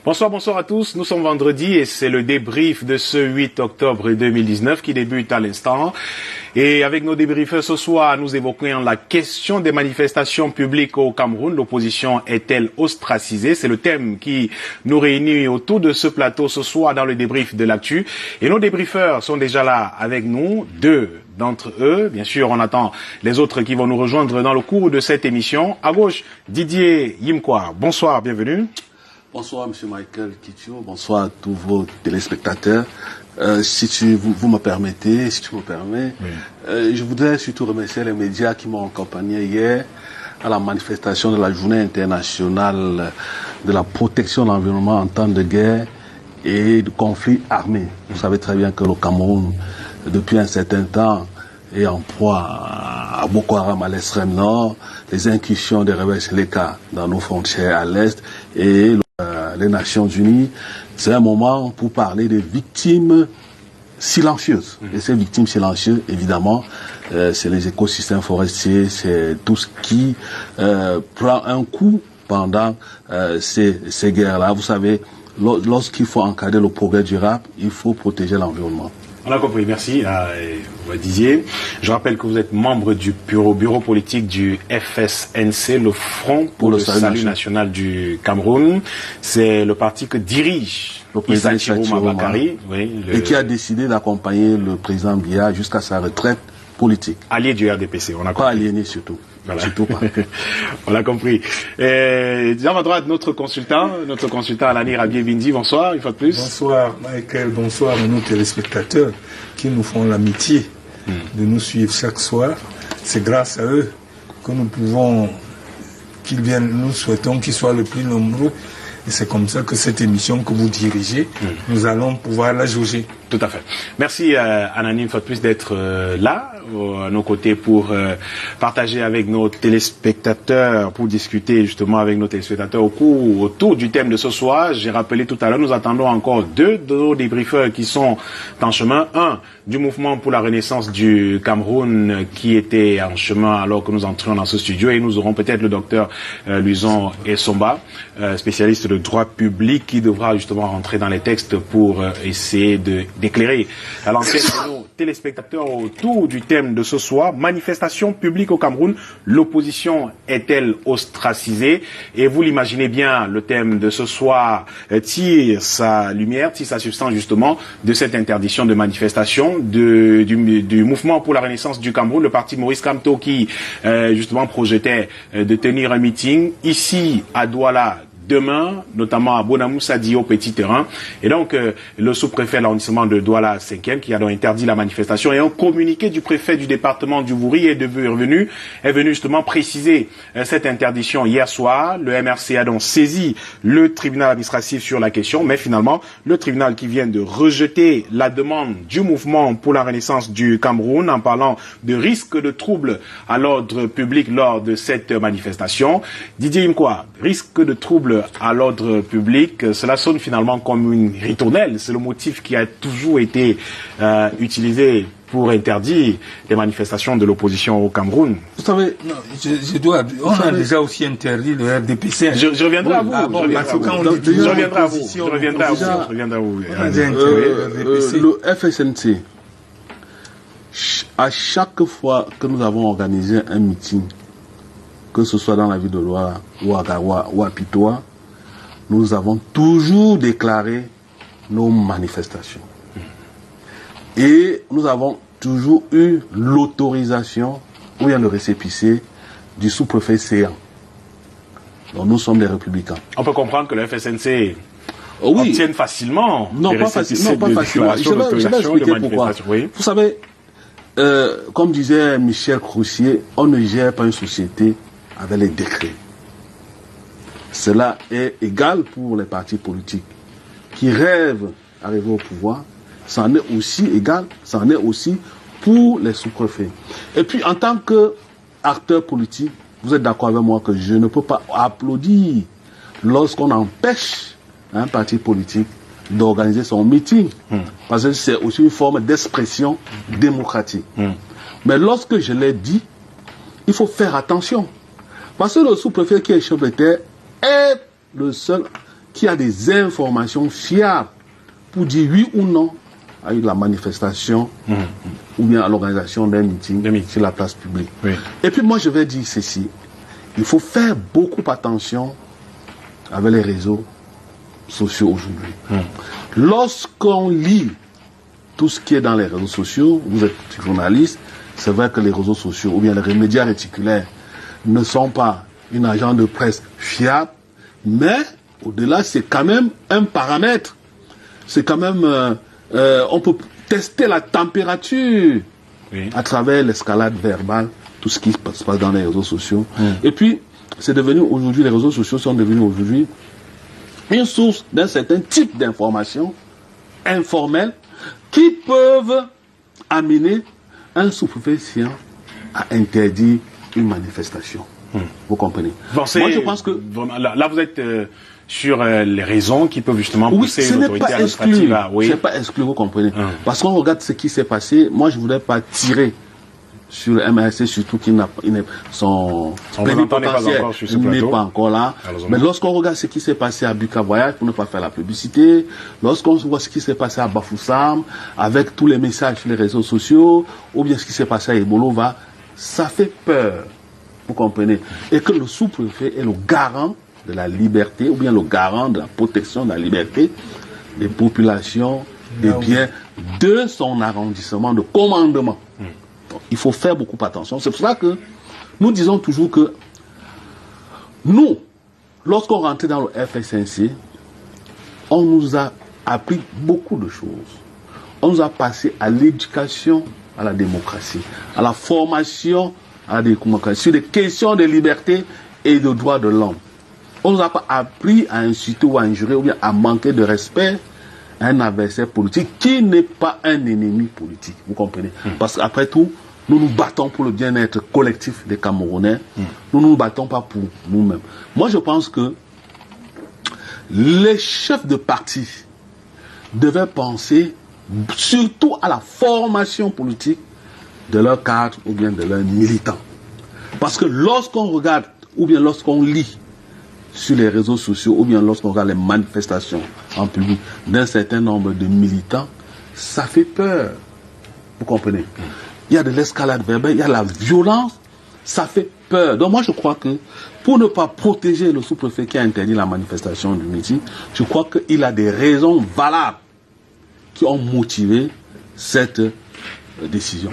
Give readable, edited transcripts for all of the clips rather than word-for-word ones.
Bonsoir, bonsoir à tous. Nous sommes vendredi et c'est le débrief de ce 8 octobre 2019 qui débute à l'instant. Et avec nos débriefeurs ce soir, nous évoquons la question des manifestations publiques au Cameroun. L'opposition est-elle ostracisée? C'est le thème qui nous réunit autour de ce plateau ce soir dans le débrief de l'actu. Et nos débriefeurs sont déjà là avec nous, deux d'entre eux. Bien sûr, on attend les autres qui vont nous rejoindre dans le cours de cette émission. À gauche, Didier Yimkwa. Bonsoir, bienvenue. Bonsoir, Monsieur Michael Kitio. Bonsoir à tous vos téléspectateurs. Si vous me permettez, si tu me permets, je voudrais surtout remercier les médias qui m'ont accompagné hier à la manifestation de la Journée internationale de la protection de l'environnement en temps de guerre et de conflits armés. Vous savez très bien que le Cameroun, depuis un certain temps, est en proie à Boko Haram à l'extrême nord, les incursions des rebelles Séléka dans nos frontières à l'est et les Nations Unies. C'est un moment pour parler des victimes silencieuses. Et ces victimes silencieuses, évidemment, c'est les écosystèmes forestiers, c'est tout ce qui prend un coup pendant ces guerres-là. Vous savez, lorsqu'il faut encadrer le progrès durable, il faut protéger l'environnement. On a compris, merci Didier. Je rappelle que vous êtes membre du bureau politique du FSNC, le Front pour le Salut National du Cameroun. C'est le parti que dirige le président Issa Mabakari. Et qui a décidé d'accompagner le président Biya jusqu'à sa retraite politique. Allié du RDPC, on a compris. Pas aliéné surtout. Voilà. Surtout pas. On l'a compris. Dans ma droite, notre consultant Alani Rabier-Bindi, bonsoir, une fois de plus. Bonsoir Michael, bonsoir à nos téléspectateurs qui nous font l'amitié de nous suivre chaque soir. C'est grâce à eux que nous pouvons qu'ils viennent, nous souhaitons qu'ils soient le plus nombreux. Et c'est comme ça que cette émission que vous dirigez, nous allons pouvoir la jauger. Tout à fait. Merci Anani une fois de plus d'être là, à nos côtés pour partager avec nos téléspectateurs, pour discuter justement avec nos téléspectateurs autour du thème de ce soir. J'ai rappelé tout à l'heure, nous attendons encore deux de nos débriefeurs qui sont en chemin. Un, du mouvement pour la renaissance du Cameroun qui était en chemin alors que nous entrions dans ce studio, et nous aurons peut-être le docteur Luison Essomba, spécialiste de droit public, qui devra justement rentrer dans les textes pour essayer d'éclairer à l'antenne de nos téléspectateurs autour du thème de ce soir. Manifestation publique au Cameroun, l'opposition est-elle ostracisée? Et vous l'imaginez bien, le thème de ce soir tire sa lumière, tire sa substance justement de cette interdiction de manifestation du mouvement pour la renaissance du Cameroun, le parti Maurice Kamto qui justement projetait de tenir un meeting ici à Douala demain, notamment à Bonamoussa Dio, Petit Terrain. Et donc, le sous-préfet de l'arrondissement de Douala 5e, qui a donc interdit la manifestation, et un communiqué du préfet du département du Vouri est venu justement préciser cette interdiction hier soir. Le MRC a donc saisi le tribunal administratif sur la question, mais finalement, le tribunal qui vient de rejeter la demande du mouvement pour la renaissance du Cameroun en parlant de risque de trouble à l'ordre public lors de cette manifestation. Didier Yimkwa, risque de trouble à l'ordre public, cela sonne finalement comme une ritournelle. C'est le motif qui a toujours été utilisé pour interdire les manifestations de l'opposition au Cameroun. Vous savez, non, on a déjà aussi interdit le RDPC. Je reviendrai à vous. Je reviendrai à vous. Le FSNC, à chaque fois que nous avons organisé un meeting, que ce soit dans la ville de Douala, ou à Gawa, ou à Pitoa, nous avons toujours déclaré nos manifestations. Et nous avons toujours eu l'autorisation, ou bien le récépissé, du sous-préfet Séan. Donc nous sommes des républicains. On peut comprendre que le FSNC obtienne facilement non, pas facilement. Je vais expliquer pourquoi. Oui. Vous savez, comme disait Michel Croussier, on ne gère pas une société avec les décrets. Cela est égal pour les partis politiques qui rêvent d'arriver au pouvoir. Ça en est aussi égal, ça en est aussi pour les sous-préfets. Et puis, en tant qu'acteur politique, vous êtes d'accord avec moi que je ne peux pas applaudir lorsqu'on empêche un parti politique d'organiser son meeting. Parce que c'est aussi une forme d'expression démocratique. Mais lorsque je l'ai dit, il faut faire attention. Parce que le sous-préfet qui est chef de terre est le seul qui a des informations fiables pour dire oui ou non à la manifestation ou bien à l'organisation d'un meeting sur la place publique. Oui. Et puis moi je vais dire ceci, il faut faire beaucoup attention avec les réseaux sociaux aujourd'hui. Lorsqu'on lit tout ce qui est dans les réseaux sociaux, vous êtes journaliste, c'est vrai que les réseaux sociaux ou bien les médias réticulaires ne sont pas une agence de presse fiable, mais au-delà c'est quand même un paramètre. C'est quand même... on peut tester la température à travers l'escalade verbale, tout ce qui se passe dans les réseaux sociaux. Et puis, c'est devenu aujourd'hui, les réseaux sociaux sont devenus aujourd'hui une source d'un certain type d'informations informelles qui peuvent amener un sous-préfet à interdire une manifestation. Vous comprenez? Moi, je pense que... Là, vous êtes... sur les raisons qui peuvent justement pousser l'autorité administrative à... Oui, ce n'est pas exclu, vous comprenez. Parce qu'on regarde ce qui s'est passé, moi je ne voudrais pas tirer sur le MRC, surtout qu'il n'a son plénipotentiaire n'est pas encore là. Mais lorsqu'on regarde ce qui s'est passé à Buka Voyage, pour ne pas faire la publicité, lorsqu'on voit ce qui s'est passé à Bafoussam, avec tous les messages sur les réseaux sociaux, ou bien ce qui s'est passé à Ebolova, ça fait peur, vous comprenez. Et que le sous-préfet est le garant de la liberté, ou bien le garant de la protection de la liberté des populations, des biens de son arrondissement de commandement. Donc, il faut faire beaucoup attention. C'est pour ça que nous disons toujours que nous, lorsqu'on rentrait dans le FSNC, on nous a appris beaucoup de choses. On nous a passé à l'éducation à la démocratie, à la formation à la démocratie, sur des questions de liberté et de droits de l'homme. On ne nous a pas appris à insulter ou à injurer ou bien à manquer de respect à un adversaire politique qui n'est pas un ennemi politique. Vous comprenez? Parce qu'après tout, nous nous battons pour le bien-être collectif des Camerounais. Nous ne nous battons pas pour nous-mêmes. Moi, je pense que les chefs de parti devaient penser surtout à la formation politique de leurs cadres ou bien de leurs militants. Parce que lorsqu'on regarde ou bien lorsqu'on lit sur les réseaux sociaux ou bien lorsqu'on regarde les manifestations en public d'un certain nombre de militants, ça fait peur. Vous comprenez? Il y a de l'escalade verbale, il y a la violence, ça fait peur. Donc moi je crois que pour ne pas protéger le sous-préfet qui a interdit la manifestation du meeting, je crois qu'il a des raisons valables qui ont motivé cette décision.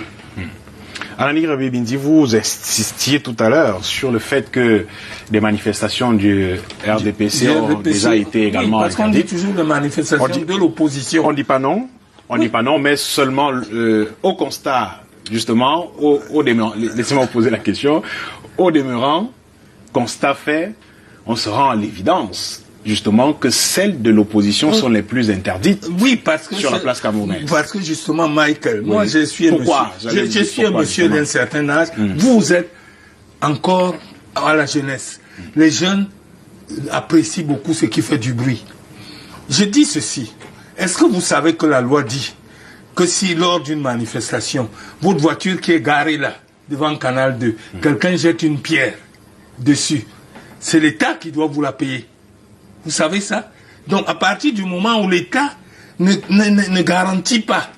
Anani Rabibindi, vous insistiez tout à l'heure sur le fait que des manifestations du RDPC ont déjà été également parce qu'on dit toujours des manifestations de l'opposition. On ne dit pas non, mais seulement au constat, justement, au demeurant, laissez-moi poser la question, au demeurant, constat fait, on se rend à l'évidence justement que celles de l'opposition sont les plus interdites sur la place camerounaise. Parce que justement, Michael, moi je suis un monsieur d'un certain âge, vous êtes encore à la jeunesse. Les jeunes apprécient beaucoup ce qui fait du bruit. Je dis ceci, est-ce que vous savez que la loi dit que si lors d'une manifestation, votre voiture qui est garée là, devant Canal 2, quelqu'un jette une pierre dessus, c'est l'État qui doit vous la payer. Vous savez ça? Donc, à partir du moment où l'État ne garantit pas,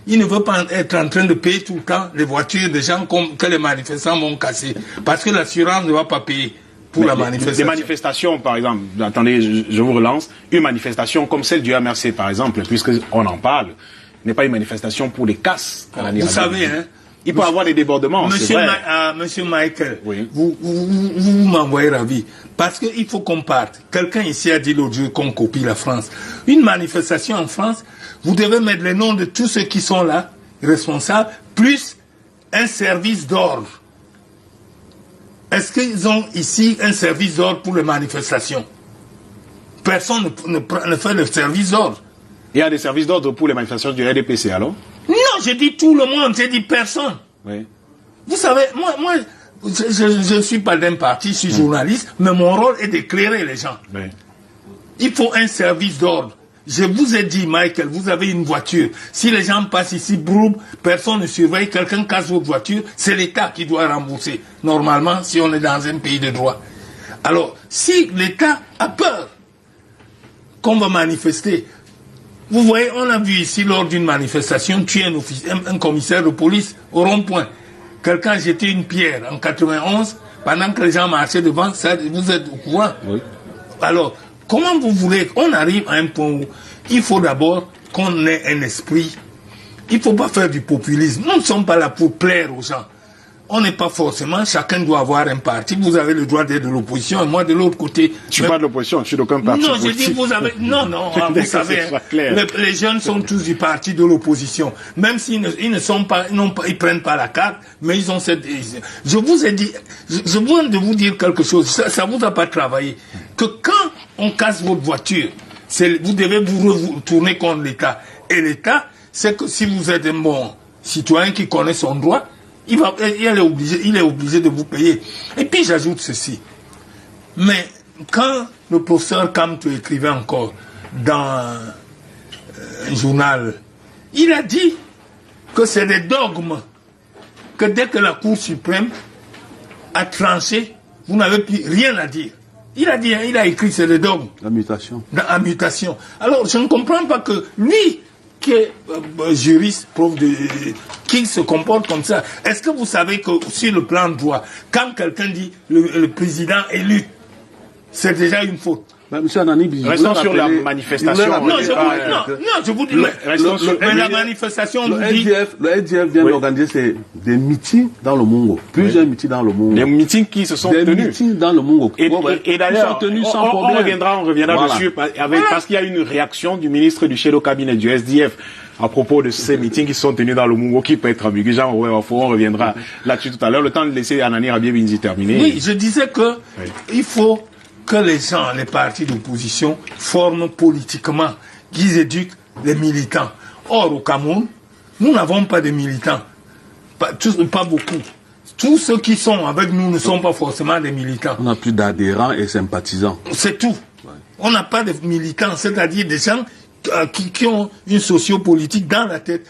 il ne veut pas être en train de payer tout le temps les voitures des gens que les manifestants vont casser. Parce que l'assurance ne va pas payer pour la manifestation. Des manifestations, par exemple, attendez, je vous relance, une manifestation comme celle du MRC, par exemple, puisqu'on en parle, n'est pas une manifestation pour les casses. Vous savez, hein? Il peut y avoir des débordements, Monsieur, c'est vrai. Monsieur Michael, oui. vous m'envoyez ravi. Parce qu'il faut qu'on parte. Quelqu'un ici a dit l'autre jour qu'on copie la France. Une manifestation en France, vous devez mettre les noms de tous ceux qui sont là, responsables, plus un service d'ordre. Est-ce qu'ils ont ici un service d'ordre pour les manifestations? Personne ne fait le service d'ordre. Il y a des services d'ordre pour les manifestations du RDPC, alors? Non, j'ai dit tout le monde, j'ai dit personne. Oui. Vous savez, moi je ne suis pas d'un parti, je suis journaliste, mais mon rôle est d'éclairer les gens. Oui. Il faut un service d'ordre. Je vous ai dit, Michael, vous avez une voiture. Si les gens passent ici, broum, personne ne surveille, quelqu'un casse votre voiture, c'est l'État qui doit rembourser. Normalement, si on est dans un pays de droit. Alors, si l'État a peur qu'on va manifester. Vous voyez, on a vu ici, lors d'une manifestation, tuer un commissaire de police au rond-point. Quelqu'un a jeté une pierre en 91, pendant que les gens marchaient devant, ça, vous êtes au courant. Oui. Alors, comment vous voulez, on arrive à un point où il faut d'abord qu'on ait un esprit. Il ne faut pas faire du populisme. Nous ne sommes pas là pour plaire aux gens. On n'est pas forcément, chacun doit avoir un parti. Vous avez le droit d'être de l'opposition et moi de l'autre côté. Je suis pas de l'opposition, je suis d'aucun parti. Non, je dis vous avez. Non, vous savez, les jeunes sont tous du parti de l'opposition. Même s'ils ne sont pas, ils prennent pas la carte, mais ils ont cette. Je vous ai dit, je viens de vous dire quelque chose. Ça vous a pas travaillé. Que quand on casse votre voiture, vous devez vous retourner contre l'État. Et l'État, c'est que si vous êtes un bon citoyen qui connaît son droit, il est obligé de vous payer. Et puis j'ajoute ceci. Mais quand le professeur Kamto écrivait encore dans un journal, il a dit que c'est des dogmes, que dès que la Cour suprême a tranché, vous n'avez plus rien à dire. Il a écrit c'est des dogmes. La mutation. La mutation. Alors je ne comprends pas que lui, qui est juriste, prof qui se comporte comme ça. Est-ce que vous savez que sur le plan de droit, quand quelqu'un dit le président élu, c'est déjà une faute? Monsieur Anani, restons sur la manifestation. Non, je vous dis, mais la manifestation, le SDF vient d'organiser des meetings dans le Mongo. Plusieurs meetings dans le Mongo. Des meetings qui se sont tenus. Des meetings dans le Mongo. Et d'ailleurs, on reviendra voilà. Dessus, parce qu'il y a une réaction du ministre du chef de cabinet du SDF à propos de ces meetings qui sont tenus dans le Mongo, qui peut être ambigu. Jean, on reviendra là-dessus tout à l'heure. Le temps de laisser Anani Rabier Binzi terminer. Oui, je disais que il faut que les gens, les partis d'opposition, forment politiquement, qu'ils éduquent les militants. Or, au Cameroun, nous n'avons pas de militants. Pas beaucoup. Tous ceux qui sont avec nous ne sont pas forcément des militants. On n'a plus d'adhérents et sympathisants. C'est tout. Ouais. On n'a pas de militants, c'est-à-dire des gens qui ont une sociopolitique dans la tête.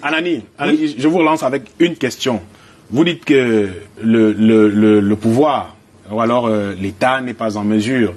Anani, je vous relance avec une question. Vous dites que le pouvoir, ou alors l'État n'est pas en mesure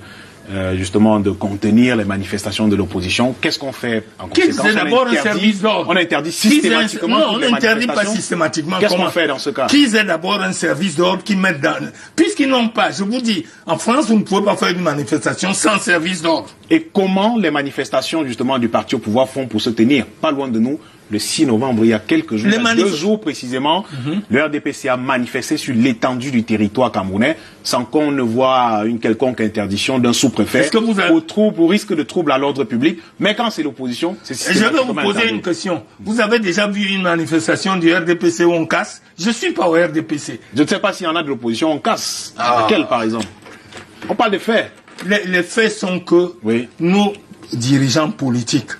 justement de contenir les manifestations de l'opposition. Qu'est-ce qu'on fait en conséquence? C'est d'abord un service d'ordre. On interdit systématiquement. Non, on n'interdit pas systématiquement. Qu'est-ce qu'on fait dans ce cas? Qu'ils aient d'abord un service d'ordre qui mettent dans... Puisqu'ils n'ont pas, je vous dis, en France, vous ne pouvez pas faire une manifestation sans service d'ordre. Et comment les manifestations justement du parti au pouvoir font pour se tenir? Pas loin de nous. Le 6 novembre, il y a quelques jours, 2 jours précisément, le RDPC a manifesté sur l'étendue du territoire camerounais sans qu'on ne voit une quelconque interdiction d'un sous-préfet au risque de trouble à l'ordre public. Mais quand c'est l'opposition, c'est systématiquement Je vais vous poser une question. Vous avez déjà vu une manifestation du RDPC où on casse? Je ne suis pas au RDPC. Je ne sais pas s'il y en a de l'opposition, on casse. Laquelle, par exemple? On parle des faits. Les faits sont que nos dirigeants politiques,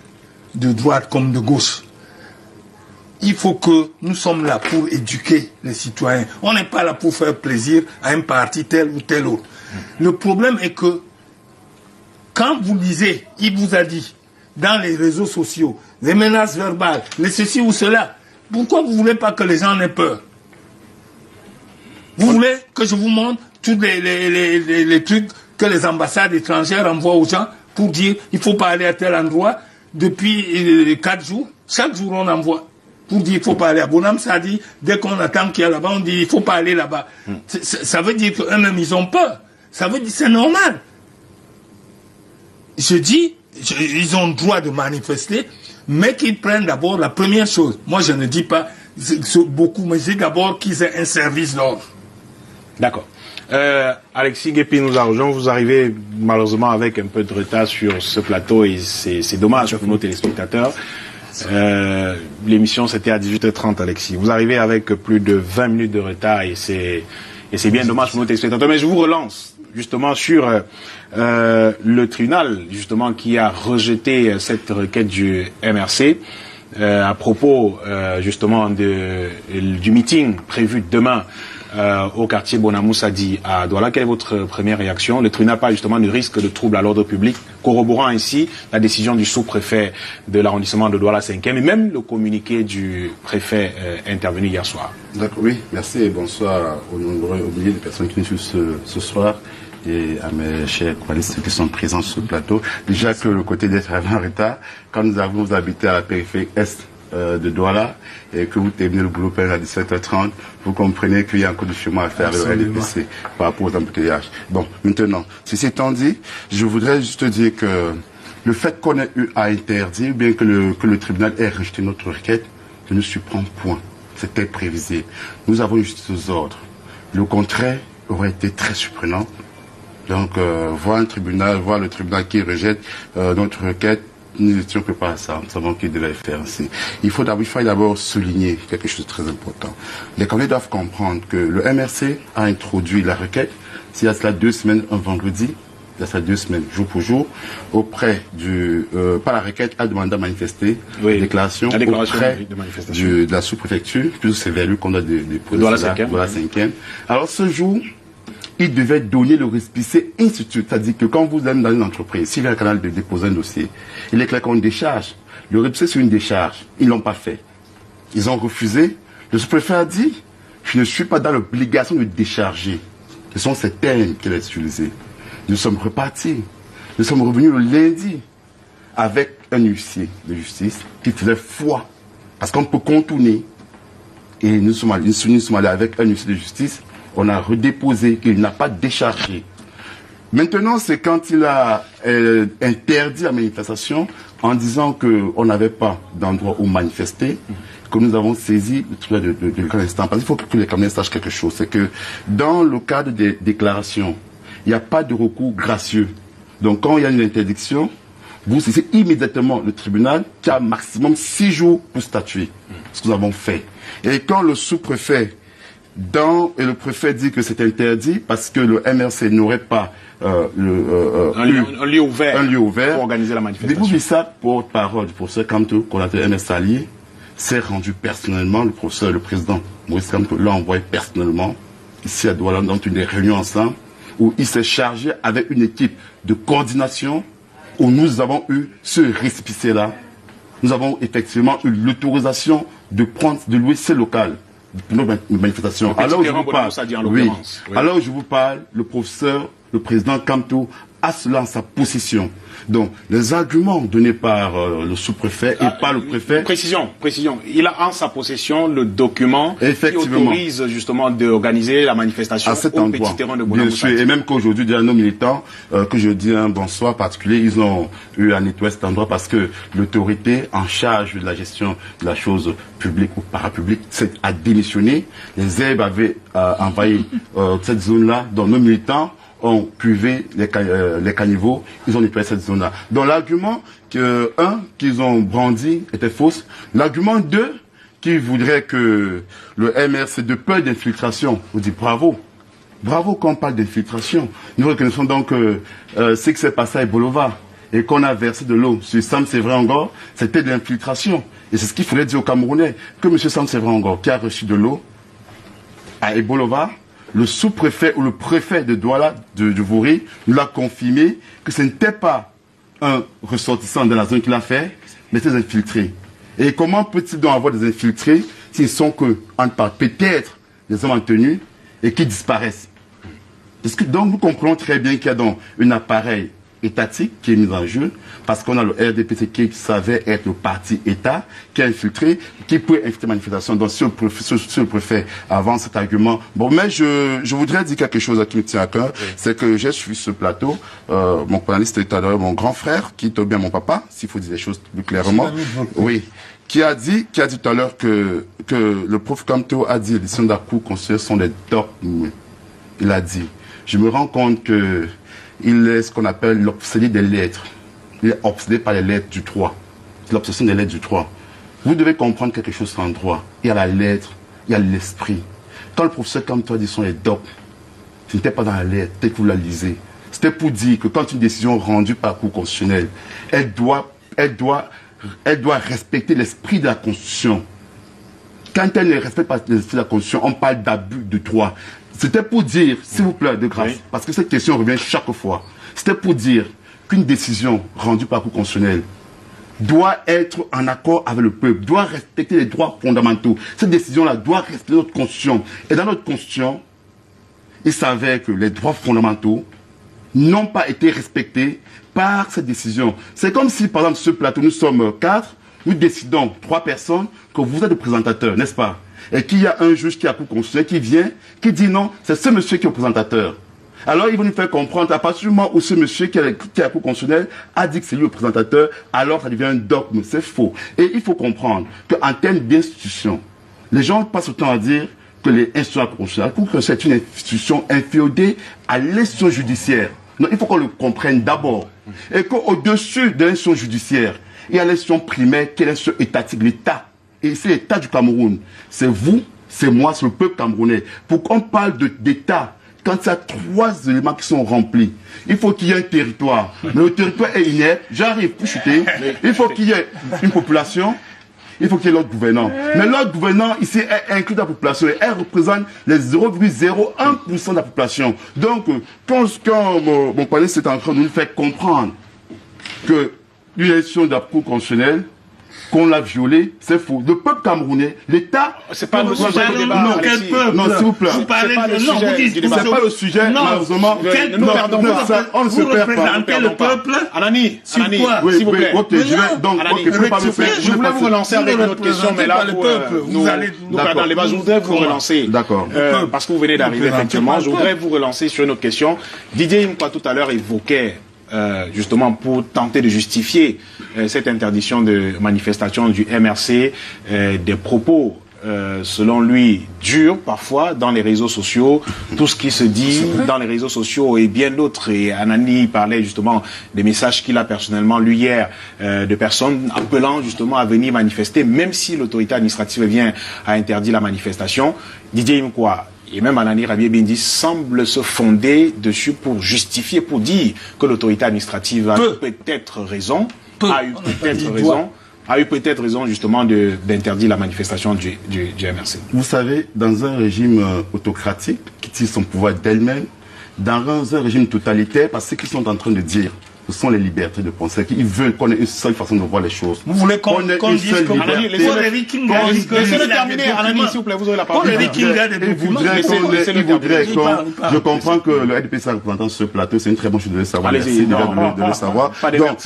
de droite comme de gauche, il faut que nous sommes là pour éduquer les citoyens. On n'est pas là pour faire plaisir à un parti tel ou tel autre. Le problème est que quand vous lisez, il vous a dit dans les réseaux sociaux, les menaces verbales, les ceci ou cela, pourquoi vous ne voulez pas que les gens aient peur? Vous voulez que je vous montre tous les trucs que les ambassades étrangères envoient aux gens pour dire il ne faut pas aller à tel endroit depuis 4 jours? Chaque jour on envoie. Pour dire qu'il ne faut pas aller à Bonham, ça dit, dès qu'on attend qu'il y a là-bas, on dit il ne faut pas aller là-bas. Ça veut dire qu'eux-mêmes, ils ont peur. Ça veut dire c'est normal. Je dis, ils ont le droit de manifester, mais qu'ils prennent d'abord la première chose. Moi, je ne dis pas beaucoup, mais je dis d'abord qu'ils aient un service d'ordre. D'accord. Alexis Guépi nous a rejoint. Vous arrivez malheureusement avec un peu de retard sur ce plateau et c'est dommage pour nos téléspectateurs. L'émission c'était à 18h30, Alexis. Vous arrivez avec plus de 20 minutes de retard et c'est bien dommage pour nos téléspectateurs. Mais je vous relance justement sur le tribunal justement qui a rejeté cette requête du MRC à propos justement du meeting prévu demain au quartier Bonamoussadi à Douala. Quelle est votre première réaction? Le tribunal parle justement du risque de trouble à l'ordre public, corroborant ainsi la décision du sous-préfet de l'arrondissement de Douala 5e et même le communiqué du préfet intervenu hier soir. D'accord, oui, merci et bonsoir aux nombreux oubliés de personnes qui nous suivent ce soir. et à mes chers journalistes qui sont présents sur ce plateau. Déjà que le côté d'être en retard, quand vous habitez à la périphérie est de Douala et que vous terminez le boulot à 17h30, vous comprenez qu'il y a encore du chemin à faire avec le RDPC par rapport aux embouteillages. Bon, maintenant, ceci étant dit, je voudrais juste dire que le fait qu'on ait eu à interdire, bien que le tribunal ait rejeté notre requête, ne nous surprend point. C'était prévisible. Nous avons juste aux ordres. Le contraire aurait été très surprenant. Donc, voir le tribunal qui rejette notre requête, nous n'étions que pas à ça. Nous savons qu'il devait faire ainsi. Il faut d'abord souligner quelque chose de très important. Les candidats doivent comprendre que le MRC a introduit la requête, s'il y a cela 2 semaines, un vendredi, il y a ça 2 semaines, jour pour jour, auprès par la requête, a demandé à manifester, déclaration auprès de la sous-préfecture, puis c'est vers lui qu'on a déposé la 5e. Alors ce jour, il devait donner le récépissé institut, c'est-à-dire que quand vous êtes dans une entreprise, s'il y a un canal de déposer un dossier, il est clair qu'on décharge. Le récépissé sur une décharge, ils l'ont pas fait. Ils ont refusé. Le sous-préfet a dit, je ne suis pas dans l'obligation de décharger. Ce sont ces termes qu'il a utilisés. Nous sommes repartis. Nous sommes revenus le lundi avec un huissier de justice qui faisait foi. Parce qu'on peut contourner. Et nous sommes allés avec un huissier de justice. On a redéposé, il n'a pas déchargé. Maintenant, c'est quand il a interdit la manifestation en disant qu'on n'avait pas d'endroit où manifester, que nous avons saisi le tribunal de grand instant. Parce qu'il faut que les Camerounais sachent quelque chose. C'est que dans le cadre des déclarations, il n'y a pas de recours gracieux. Donc quand il y a une interdiction, vous saisissez immédiatement le tribunal qui a maximum 6 jours pour statuer. Ce que nous avons fait. Et quand le sous-préfet et le préfet dit que c'est interdit parce que le MRC n'aurait pas un lieu ouvert pour organiser la manifestation. Vous ça porte-parole du professeur Kamto, qu'on appelle MRC allié, s'est rendu personnellement, le président Maurice Kamto l'a envoyé personnellement ici à Douala dans une réunion ensemble où il s'est chargé avec une équipe de coordination où nous avons eu ce récépissé-là. Nous avons effectivement eu l'autorisation de louer ces locales. Pour nos manifestations. Alors je vous parle, le président Kamto a cela en sa possession. Donc, les arguments donnés par le sous-préfet et par le préfet... Précision. Il a en sa possession le document qui autorise justement d'organiser la manifestation au petit terrain de Bouna. Bien sûr, et même qu'aujourd'hui, nos militants, que je dis un bonsoir particulier, ils ont eu à nettoyer cet endroit parce que l'autorité en charge de la gestion de la chose publique ou parapublique a démissionné. Les herbes avaient envahi cette zone-là, dont nos militants ont cuvé les caniveaux, ils ont nettoyé cette zone-là. Donc l'argument qu'ils ont brandi était fausse. L'argument 2, qui voudrait que le MRC de peur d'infiltration, vous dit bravo. Bravo qu'on parle d'infiltration. Nous reconnaissons donc ce qui s'est passé à Bolova et qu'on a versé de l'eau sur Sam Sévray-Angor, c'était de l'infiltration. Et c'est ce qu'il fallait dire aux Camerounais, que M. Sam Sévray-Angor, qui a reçu de l'eau à Ebolova, le sous-préfet ou le préfet de Douala, de Vouri, nous l'a confirmé que ce n'était pas un ressortissant de la zone qu'il a fait, mais des infiltrés. Et comment peut-il donc avoir des infiltrés s'ils sont que, peut-être, des hommes en tenue et qui disparaissent? Donc nous comprenons très bien qu'il y a donc un appareil étatique qui est mis en jeu, parce qu'on a le RDPC qui savait être le parti État, qui a infiltré, qui peut infiltrer la manifestation. Donc si le préfet avance cet argument. Bon, mais je voudrais dire quelque chose qui me tient à cœur, c'est que j'ai suivi ce plateau, mon journaliste est d'ailleurs mon grand frère, qui est bien mon papa, s'il faut dire les choses plus clairement. Oui. Qui a dit tout à l'heure que le prof Kamto a dit les décisions de la Cour constitutionnelle sont des dogmes. Il a dit. Je me rends compte que il est ce qu'on appelle l'obsédé des lettres. Il est obsédé par les lettres du droit. C'est l'obsession des lettres du droit. Vous devez comprendre quelque chose en droit. Il y a la lettre, il y a l'esprit. Quand le professeur comme toi dit sont les dogmes, ce n'était pas dans la lettre, peut-être que vous la lisez. C'était pour dire que quand une décision rendue par la Cour constitutionnelle, elle doit respecter l'esprit de la Constitution. Quand elle ne respecte pas l'esprit de la Constitution, on parle d'abus de droit. C'était pour dire, s'il vous plaît, de grâce, parce que cette question revient chaque fois. C'était pour dire qu'une décision rendue par la Cour constitutionnelle doit être en accord avec le peuple, doit respecter les droits fondamentaux. Cette décision-là doit respecter notre Constitution. Et dans notre Constitution, il s'avère que les droits fondamentaux n'ont pas été respectés par cette décision. C'est comme si, par exemple, sur ce plateau, nous sommes 4, nous décidons 3 personnes que vous êtes le présentateur, n'est-ce pas? Et qu'il y a un juge qui a Cour constitutionnelle qui vient, qui dit non, c'est ce monsieur qui est le présentateur. Alors, ils vont nous faire comprendre, à partir du moment où ce monsieur qui a la Cour constitutionnelle a dit que c'est lui le présentateur, alors ça devient un dogme. C'est faux. Et il faut comprendre qu'en termes d'institution, les gens passent le temps à dire que les institutions constitutionnelles, c'est une institution inféodée à l'institution judiciaire. Non, il faut qu'on le comprenne d'abord. Et qu'au-dessus de l'institution judiciaire, il y a l'institution primaire qui est l'institution étatique, l'État. Et c'est l'État du Cameroun. C'est vous, c'est moi, c'est le peuple camerounais. Pour qu'on parle d'État, quand il y a 3 éléments qui sont remplis, il faut qu'il y ait un territoire. Mais le territoire est inerte, j'arrive pour chuter. Il faut qu'il y ait une population, il faut qu'il y ait l'autre gouvernant. Mais l'autre gouvernant, ici, est inclus dans la population et elle représente les 0,01% de la population. Donc, quand mon collègue est en train de nous faire comprendre que l'élection de la Cour constitutionnelle, qu'on l'a violé, c'est faux. Le peuple camerounais, l'État... C'est pas le sujet du débat. Non, quel peuple? Non, s'il vous plaît. Vous parlez de... Non, vous dites... C'est pas le sujet, malheureusement. Ne nous perdons pas. On ne se perd pas. Le peuple. Anani, s'il vous plaît. Ok, je vais donc... Je voulais vous relancer avec une autre question, mais là, nous allez nous perdre dans les débats. Je voudrais vous relancer. D'accord. Parce que vous venez d'arriver, effectivement. Je voudrais vous relancer sur une autre question. Didier Imkwa, tout à l'heure, évoquait justement pour tenter de justifier cette interdiction de manifestation du MRC, des propos selon lui durs parfois dans les réseaux sociaux, tout ce qui se dit dans les réseaux sociaux et bien d'autres. Et Anani parlait justement des messages qu'il a personnellement lu hier de personnes appelant justement à venir manifester, même si l'autorité administrative vient à interdire la manifestation. Didier Imkwa et même Anani Rabier Bindi semble se fonder dessus pour justifier, pour dire que l'autorité administrative a peut-être raison, a eu peut-être raison justement d'interdire la manifestation du MRC. Vous savez, dans un régime autocratique qui tire son pouvoir d'elle-même, dans un régime totalitaire, parce que ce qu'ils sont en train de dire, ce sont les libertés de penser, qu'ils veulent qu'on ait une seule façon de voir les choses. Vous voulez qu'on dise comme laissez-le terminer, Anani, s'il vous plaît, vous avez la parole. Je comprends que le RDP soit représentant sur ce plateau, c'est une très bonne chose de le savoir. Merci de le savoir. Donc,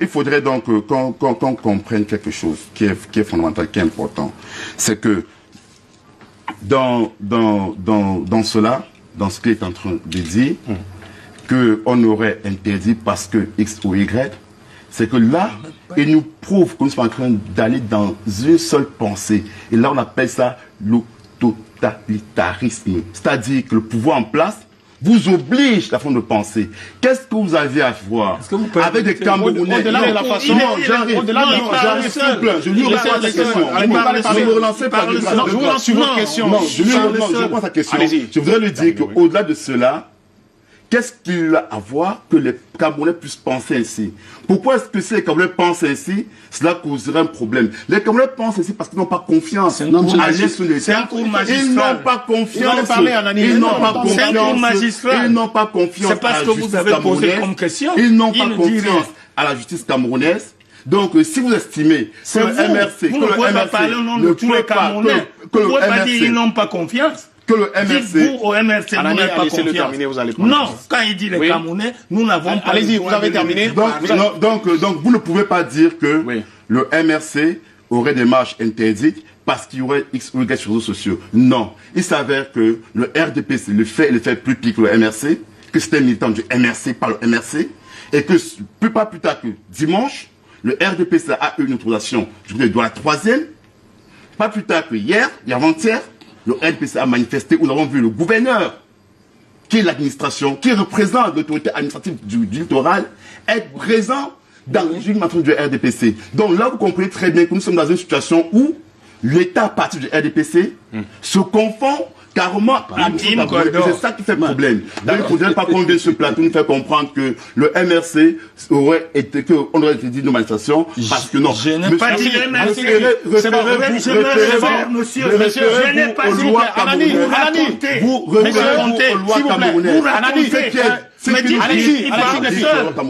il faudrait donc qu'on comprenne quelque chose qui est fondamental, qui est important. C'est que dans cela, dans ce qu'il est en train de dire, qu'on aurait interdit parce que X ou Y, c'est que là, il nous prouve qu'on est en train d'aller dans une seule pensée. Et là, on appelle ça le totalitarisme. C'est-à-dire que le pouvoir en place vous oblige la forme de penser. Qu'est-ce que vous avez à voir avec des Camerounais? Au-delà de la façon... Non, j'arrive, s'il vous plaît. Je lui réponds à sa question. Ne me relancez pas. Je vous lance sur votre question. Non, je réponds à sa question. Je voudrais lui dire qu'au-delà de cela, qu'est-ce qu'il a à voir que les Camerounais puissent penser ainsi? Pourquoi est-ce que si les Camerounais pensent ainsi, cela causerait un problème? Les Camerounais pensent ainsi parce qu'ils n'ont pas confiance à l'État. C'est un cours magistral. Ils n'ont pas confiance. Ils n'ont pas confiance. C'est parce que vous avez posé comme question. Ils n'ont pas confiance à la justice camerounaise. Donc, si vous estimez que le MRC, vous ne pouvez pas parler au nom de tous les Camerounais. Vous ne pouvez pas dire qu'ils n'ont pas confiance. Que le MRC... Vous, au MRC, vous n'avez pas confiance. Non, quand il dit les Camerounais, nous n'avons pas... Allez-y, vous avez terminé. Donc, vous ne pouvez pas dire que le MRC aurait des marches interdites parce qu'il y aurait X ou Y sur les réseaux sociaux. Non. Il s'avère que le RDPC le fait plus pire que le MRC, que c'était militant du MRC par le MRC, et que pas plus tard que dimanche, le RDPC a eu une autorisation, je voudrais, dans la 3e, pas plus tard que hier, et avant-hier, le RDPC a manifesté, où nous avons vu le gouverneur, qui est l'administration, qui représente l'autorité administrative du littoral, être présent dans le régime du RDPC. Donc là, vous comprenez très bien que nous sommes dans une situation où l'État, à partir du RDPC, se confond carrément à c'est ça qui fait problème. Donc il ne faudrait pas qu'on vienne ce plateau nous faire comprendre que le MRC aurait été, qu'on aurait été dit de manifestation, parce que non. Je n'ai pas dit le MRC. Je n'ai pas dit vous revenez aux lois camerounaises.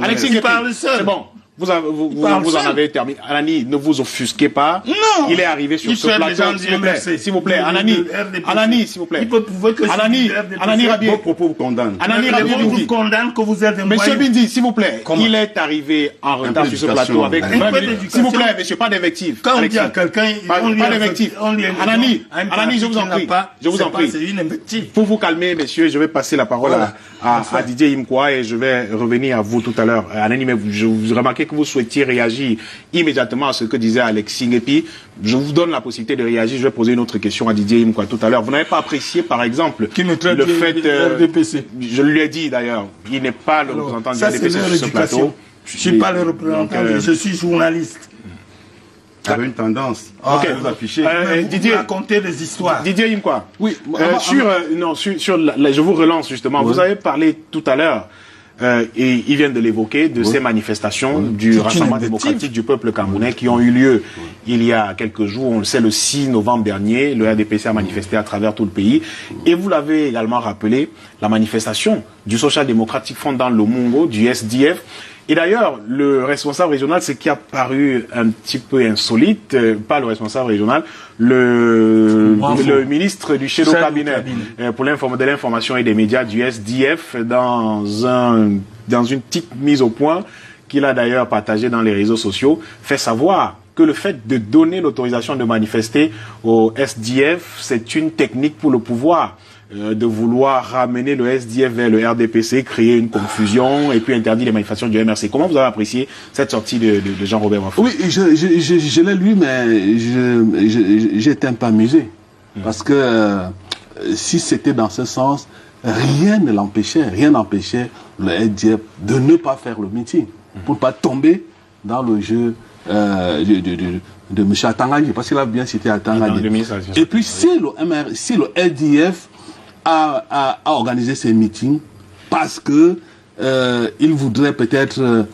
Alexis, il parle seul. C'est bon. Vous en avez terminé. Anani, ne vous offusquez pas. Non. Il est arrivé sur ce plateau. S'il vous plaît. Anani, s'il vous plaît. Il peut prouver que Anani Rabier. Vos propos vous condamnent. Anani Rabier vous condamne que vous êtes un Monsieur Bindi, s'il vous plaît. Il est arrivé en retard sur ce plateau avec 20 minutes. S'il vous plaît, monsieur, pas d'invective. Quand on dit à quelqu'un, pas d'invective. Anani, je vous en prie. Je vous en prie. C'est une invective. Pour vous calmer, messieurs, je vais passer la parole à Didier Imkwa et je vais revenir à vous tout à l'heure. Anani, mais je vous remarquais que vous souhaitiez réagir immédiatement à ce que disait Alex Singepi. Je vous donne la possibilité de réagir. Je vais poser une autre question à Didier Imkwa tout à l'heure. Vous n'avez pas apprécié, par exemple, le fait... RDPC. Je lui ai dit d'ailleurs, il n'est pas le représentant du RDPC sur ce plateau. Je ne suis pas le représentant, je suis journaliste. Vous avez une tendance à vous afficher. Didier, raconter des histoires. Didier Imkwa. Oui. Je vous relance justement. Oui. Vous avez parlé tout à l'heure, et ils viennent de l'évoquer, de ces manifestations du Rassemblement démocratique du peuple camerounais qui ont eu lieu il y a quelques jours. On le sait, le 6 novembre dernier, le RDPC a manifesté à travers tout le pays. Et vous l'avez également rappelé, la manifestation du Social Democratic Front dans le Mongo, du SDF. Et d'ailleurs, le responsable régional, ce qui a paru un petit peu insolite, pas le responsable régional, le ministre du chef de cabinet pour de l'information et des médias du SDF dans une petite mise au point qu'il a d'ailleurs partagée dans les réseaux sociaux, fait savoir que le fait de donner l'autorisation de manifester au SDF, c'est une technique pour le pouvoir. De vouloir ramener le SDF vers le RDPC, créer une confusion et puis interdire les manifestations du MRC. Comment vous avez apprécié cette sortie de Jean-Robert Wafou? Oui, je l'ai lu, mais j'étais un peu amusé. Parce que si c'était dans ce sens, rien n'empêchait le SDF de ne pas faire le meeting, pour ne pas tomber dans le jeu de M. Atangani, parce qu'il a bien cité Atangani. Et puis si le SDF a organisé ces meetings parce que il voudrait peut-être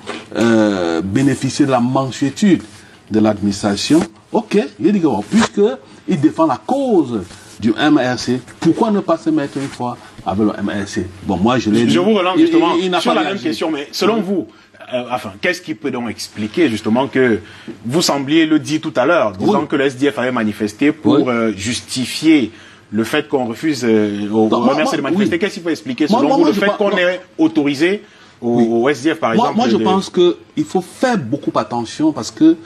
bénéficier de la mansuétude de l'administration. Ok, il dit puisqu'il défend la cause du MRC, pourquoi ne pas se mettre une fois avec le MRC? Bon, moi je l'ai dit. Je vous relance justement sur la même question, mais selon vous, qu'est-ce qui peut donc expliquer justement que vous sembliez le dire tout à l'heure, disant que le SDF avait manifesté pour justifier le fait qu'on refuse au MRC de manifester? Qu'est-ce qu'il faut expliquer selon vous le fait qu'on ait autorisé au SDF par exemple? Moi je pense qu'il faut faire beaucoup attention parce que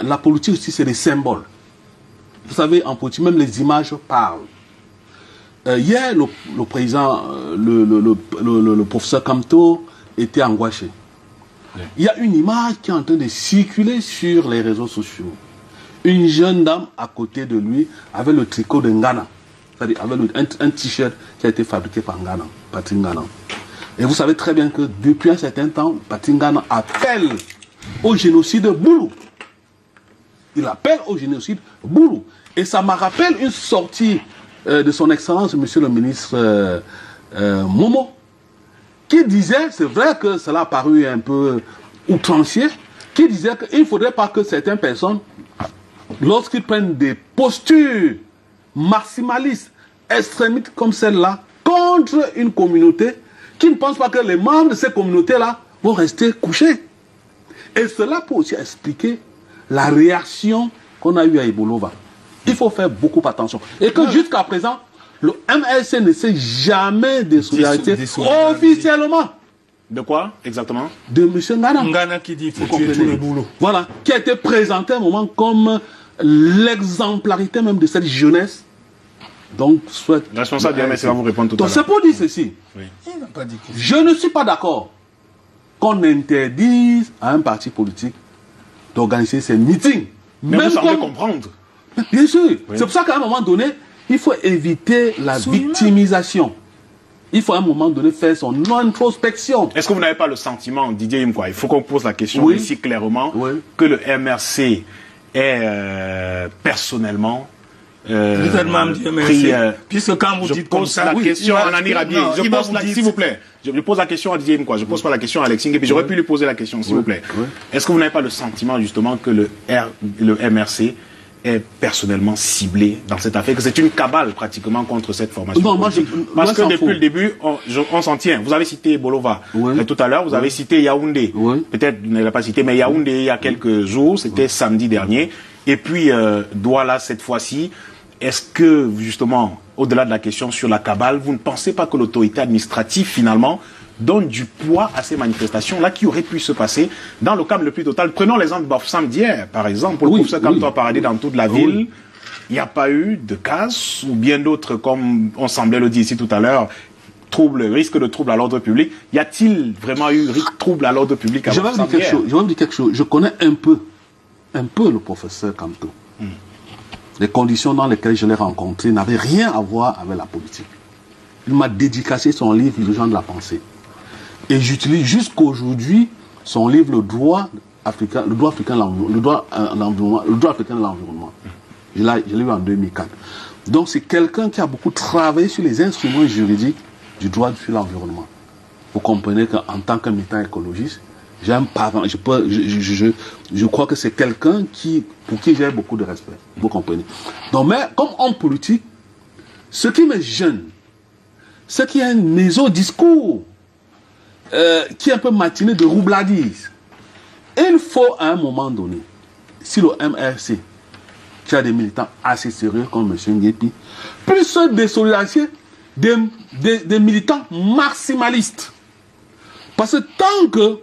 la politique aussi c'est des symboles. Vous savez, en politique, même les images parlent. Hier, le président, le professeur Kamto était angoissé. Il y a une image qui est en train de circuler sur les réseaux sociaux. Une jeune dame à côté de lui avec le tricot de Ngana. C'est-à-dire avec un t-shirt qui a été fabriqué par Ngana, Patrick Ngana. Et vous savez très bien que depuis un certain temps, Patrick Ngana appelle au génocide Boulou. Il appelle au génocide Boulou. Et ça me rappelle une sortie de son Excellence, Monsieur le ministre Momo, qui disait, c'est vrai que cela a paru un peu outrancier, qui disait qu'il ne faudrait pas que certaines personnes, lorsqu'ils prennent des postures maximalistes, extrémistes comme celle-là, contre une communauté, qui ne pense pas que les membres de cette communauté-là vont rester couchés. Et cela peut aussi expliquer la réaction qu'on a eue à Ibolova. Il faut faire beaucoup attention. Et que jusqu'à présent, le MRC ne s'est jamais désolidariser officiellement. De quoi exactement? De M. Ngana. Ngana qui dit qu'il faut tuer tout le boulot. Voilà, qui a été présenté à un moment comme l'exemplarité même de cette jeunesse. Donc, souhaite. Le responsable du MRC va vous répondre tout à l'heure. C'est pour dire ceci. Oui. Il n'a pas dit que... Je ne suis pas d'accord qu'on interdise à un parti politique d'organiser ses meetings. Mais même vous semblez comprendre. Bien sûr. Oui. C'est pour ça qu'à un moment donné, il faut éviter la victimisation. Il faut à un moment donné faire son introspection. Est-ce que vous n'avez pas le sentiment, Didier Imkwa, il faut qu'on pose la question ici clairement, que le MRC est personnellement vous êtes membre du MRC. Puisque quand vous dites comme ça, la question à Anani Rabier. S'il vous plaît. Je pose la question à Didier Imkwa. Je pose pas la question à Alexis. Et puis j'aurais pu lui poser la question, s'il vous plaît. Est-ce que vous n'avez pas le sentiment justement que le MRC est personnellement ciblé dans cette affaire, que c'est une cabale pratiquement contre cette formation? Non, parce que depuis le début, on s'en tient. Vous avez cité Bolova tout à l'heure, vous avez cité Yaoundé. Peut-être vous n'avez pas cité, mais Yaoundé, il y a quelques jours, c'était samedi dernier. Et puis, Douala, cette fois-ci, est-ce que, justement, au-delà de la question sur la cabale, vous ne pensez pas que l'autorité administrative, finalement, donne du poids à ces manifestations-là qui auraient pu se passer dans le calme le plus total? Prenons l'exemple de Bafoussam d'hier, par exemple, pour le professeur Kamto a paradé dans toute la ville. Il n'y a pas eu de casse, ou bien d'autres, comme on semblait le dire ici tout à l'heure, risque de trouble à l'ordre public. Y a-t-il vraiment eu trouble à l'ordre public à Bafoussam hier? Je vais vous dire quelque chose. Je connais un peu le professeur Kamto. Les conditions dans lesquelles je l'ai rencontré n'avaient rien à voir avec la politique. Il m'a dédicacé son livre « Les gens de la pensée ». Et j'utilise jusqu'aujourd'hui son livre « Le droit africain de l'environnement ». Je l'ai eu en 2004. Donc c'est quelqu'un qui a beaucoup travaillé sur les instruments juridiques du droit sur l'environnement. Vous comprenez qu'en tant que militant écologiste, j'ai un parent, je crois que c'est quelqu'un pour qui j'ai beaucoup de respect. Vous comprenez? Donc, mais comme homme politique, ce qui me gêne, c'est qu'il y a un méso-discours qui est un peu matiné de roubladise. Et il faut à un moment donné, si le MRC, qui a des militants assez sérieux comme M. Nguépi, puisse se désolidariser des militants maximalistes. Parce que tant que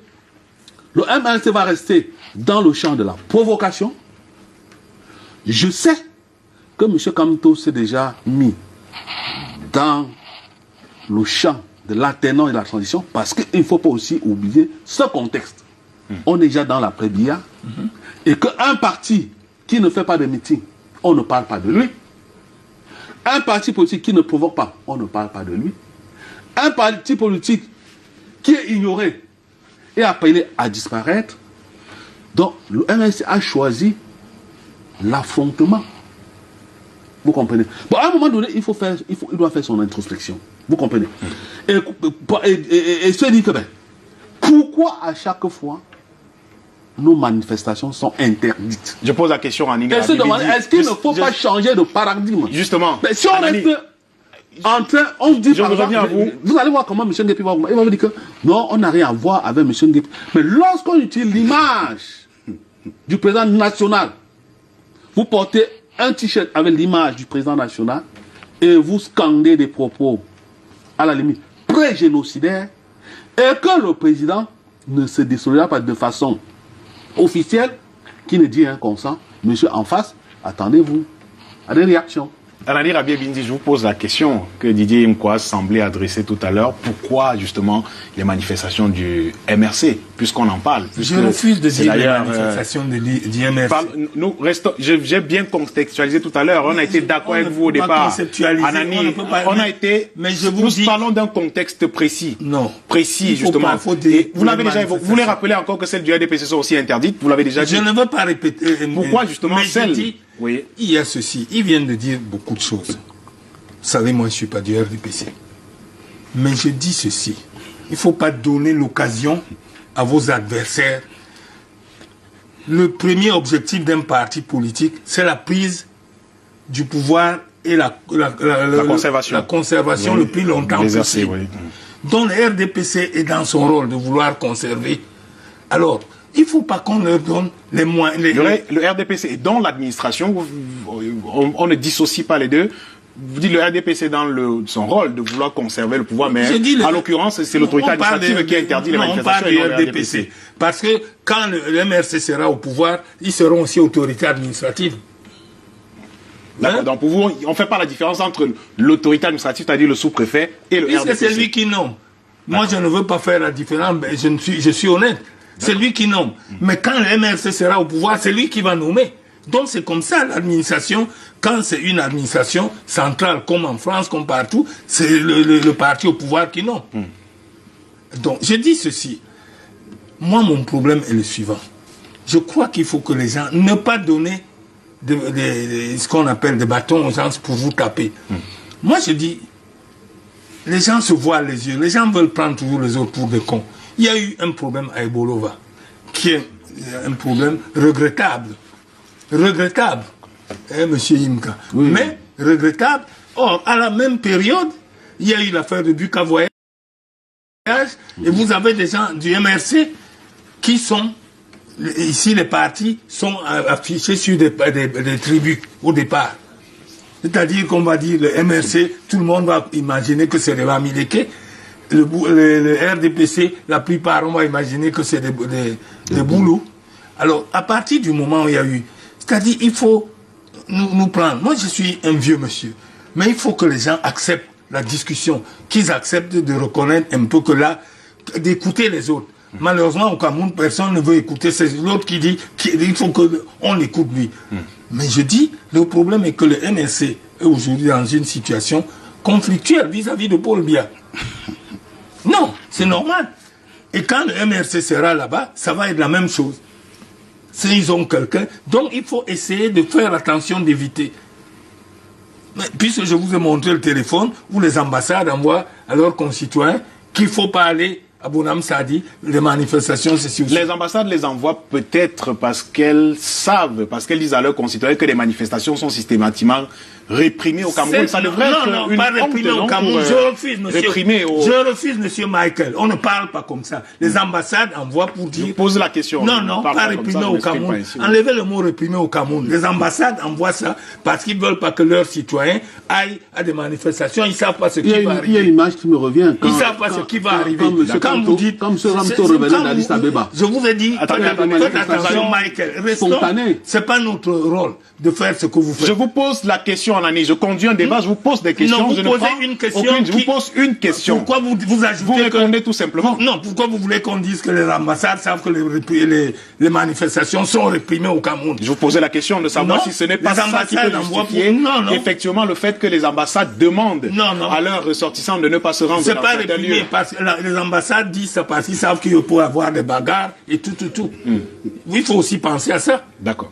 le MRC va rester dans le champ de la provocation, je sais que M. Kamto s'est déjà mis dans le champ de l'alternance et de la transition, parce qu'il ne faut pas aussi oublier ce contexte. On est déjà dans l'après-Biya, et qu'un parti qui ne fait pas de meeting, on ne parle pas de lui. Un parti politique qui ne provoque pas, on ne parle pas de lui. Un parti politique qui est ignoré et appelé à disparaître. Donc, le MRC a choisi l'affrontement. Vous comprenez? Bon, à un moment donné, il doit faire son introspection. Vous comprenez? Et se dire que, pourquoi à chaque fois nos manifestations sont interdites? Je pose la question à Nina. Est-ce qu'il ne faut pas changer de paradigme? Justement. Mais si on reste en train, on dit par exemple, vous allez voir comment M. Nguépi va vous dire que non, on n'a rien à voir avec M. Nguépi. Mais lorsqu'on utilise l'image du président national, vous portez un t-shirt avec l'image du président national et vous scandez des propos à la limite pré-génocidaires, et que le président ne se désolidera pas de façon officielle, qui ne dit rien comme ça, monsieur en face, attendez-vous à des réactions. Anani Rabié-Bindi, je vous pose la question que Didier Mkwaz semblait adresser tout à l'heure. Pourquoi, justement, les manifestations du MRC, puisqu'on en parle? Je refuse de dire les manifestations du MRC. Nous restons, j'ai bien contextualisé tout à l'heure. On a été d'accord avec vous au départ. Anani, on a été, mais je vous nous dis, parlons d'un contexte précis. Non. Justement. Et vous l'avez déjà évoqué. Vous voulez rappeler encore que celles du RDPC sont aussi interdites? Vous l'avez déjà dit. Je ne veux pas répéter. Pourquoi, justement, celles? Oui. Il y a ceci. Ils viennent de dire beaucoup de choses. Vous savez, moi, je ne suis pas du RDPC. Mais je dis ceci. Il ne faut pas donner l'occasion à vos adversaires. Le premier objectif d'un parti politique, c'est la prise du pouvoir et la conservation le plus longtemps possible. Oui. Donc, le RDPC est dans son rôle de vouloir conserver. Alors, il ne faut pas qu'on leur donne les moyens. Le RDPC est dans l'administration, on ne dissocie pas les deux. Vous dites le RDPC est dans son rôle de vouloir conserver le pouvoir, mais en l'occurrence, c'est l'autorité administrative qui interdit les manifestations. On parle du RDPC. Parce que quand le MRC sera au pouvoir, ils seront aussi autorité administrative. D'accord, donc pour vous, on ne fait pas la différence entre l'autorité administrative, c'est-à-dire le sous-préfet, et le RDPC. C'est lui qui nomme. Moi, je ne veux pas faire la différence, mais je suis honnête. C'est lui qui nomme. Mais quand le MRC sera au pouvoir, c'est lui qui va nommer. Donc c'est comme ça l'administration. Quand c'est une administration centrale, comme en France, comme partout, c'est le parti au pouvoir qui nomme. Donc je dis ceci. Moi, mon problème est le suivant. Je crois qu'il faut que les gens ne pas donner ce qu'on appelle des bâtons aux gens pour vous taper. Moi, je dis, les gens se voient les yeux. Les gens veulent prendre toujours les autres pour des cons. Il y a eu un problème à Ebolova, qui est un problème regrettable. Regrettable. Monsieur Imka. Oui. Mais regrettable. Or, à la même période, il y a eu l'affaire de Buka Voyage et vous avez des gens du MRC qui sont, ici les partis, sont affichés sur des tribus au départ. C'est-à-dire qu'on va dire le MRC, tout le monde va imaginer que c'est des Bamileke. Le RDPC, la plupart, on va imaginer que c'est des boulous. Alors, à partir du moment où il y a eu... C'est-à-dire, il faut nous prendre... Moi, je suis un vieux monsieur. Mais il faut que les gens acceptent la discussion, qu'ils acceptent de reconnaître un peu que là, d'écouter les autres. Malheureusement, au Cameroun, personne ne veut écouter. C'est l'autre qui dit qu'il faut qu'on l'écoute lui. Mais je dis, le problème est que le MRC est aujourd'hui dans une situation conflictuelle vis-à-vis de Paul Biya. Non, c'est normal. Et quand le MRC sera là-bas, ça va être la même chose. S'ils ont quelqu'un, donc il faut essayer de faire attention, d'éviter. Puisque je vous ai montré le téléphone où les ambassades envoient à leurs concitoyens qu'il ne faut pas aller à Bonham Sadi, les manifestations, c'est sûr. Les ambassades les envoient peut-être parce qu'elles savent, parce qu'elles disent à leurs concitoyens que les manifestations sont systématiquement réprimées au Cameroun. Ça devrait être une pas honte, réprimé au non, Cameroun. Je refuse, monsieur. Je refuse, monsieur Michael. On ne parle pas comme ça. Les ambassades envoient pour dire... Je pose la question. Non, pas réprimé au Cameroun. Enlevez le mot réprimé au Cameroun. Les ambassades envoient ça parce qu'ils ne veulent pas que leurs citoyens aillent à des manifestations. Ils ne savent pas ce qui va arriver. Il y a une image qui me revient. Ils ne savent pas ce qui va arriver. Quand vous dites... Comme ce Ramto revenait d'Addis Abeba. Je vous ai dit, faites attention, Michael. Restons. C'est pas notre rôle de faire ce que vous faites. Je vous pose la question, Anani. Je conduis un débat, je vous pose des questions. Non, vous posez une question. Je vous pose une question. Pourquoi vous ajoutez vous répondez tout simplement. Non, pourquoi vous voulez qu'on dise que les ambassades savent que les manifestations sont réprimées au Cameroun? Je vous posais la question de savoir si ce n'est pas ça qui peut justifier effectivement le fait que les ambassades demandent à leurs ressortissants de ne pas se rendre dans certains lieux. Parce que les ambassades disent ça parce qu'ils savent qu'il peut y avoir des bagarres et tout. Oui, il faut aussi penser à ça. D'accord.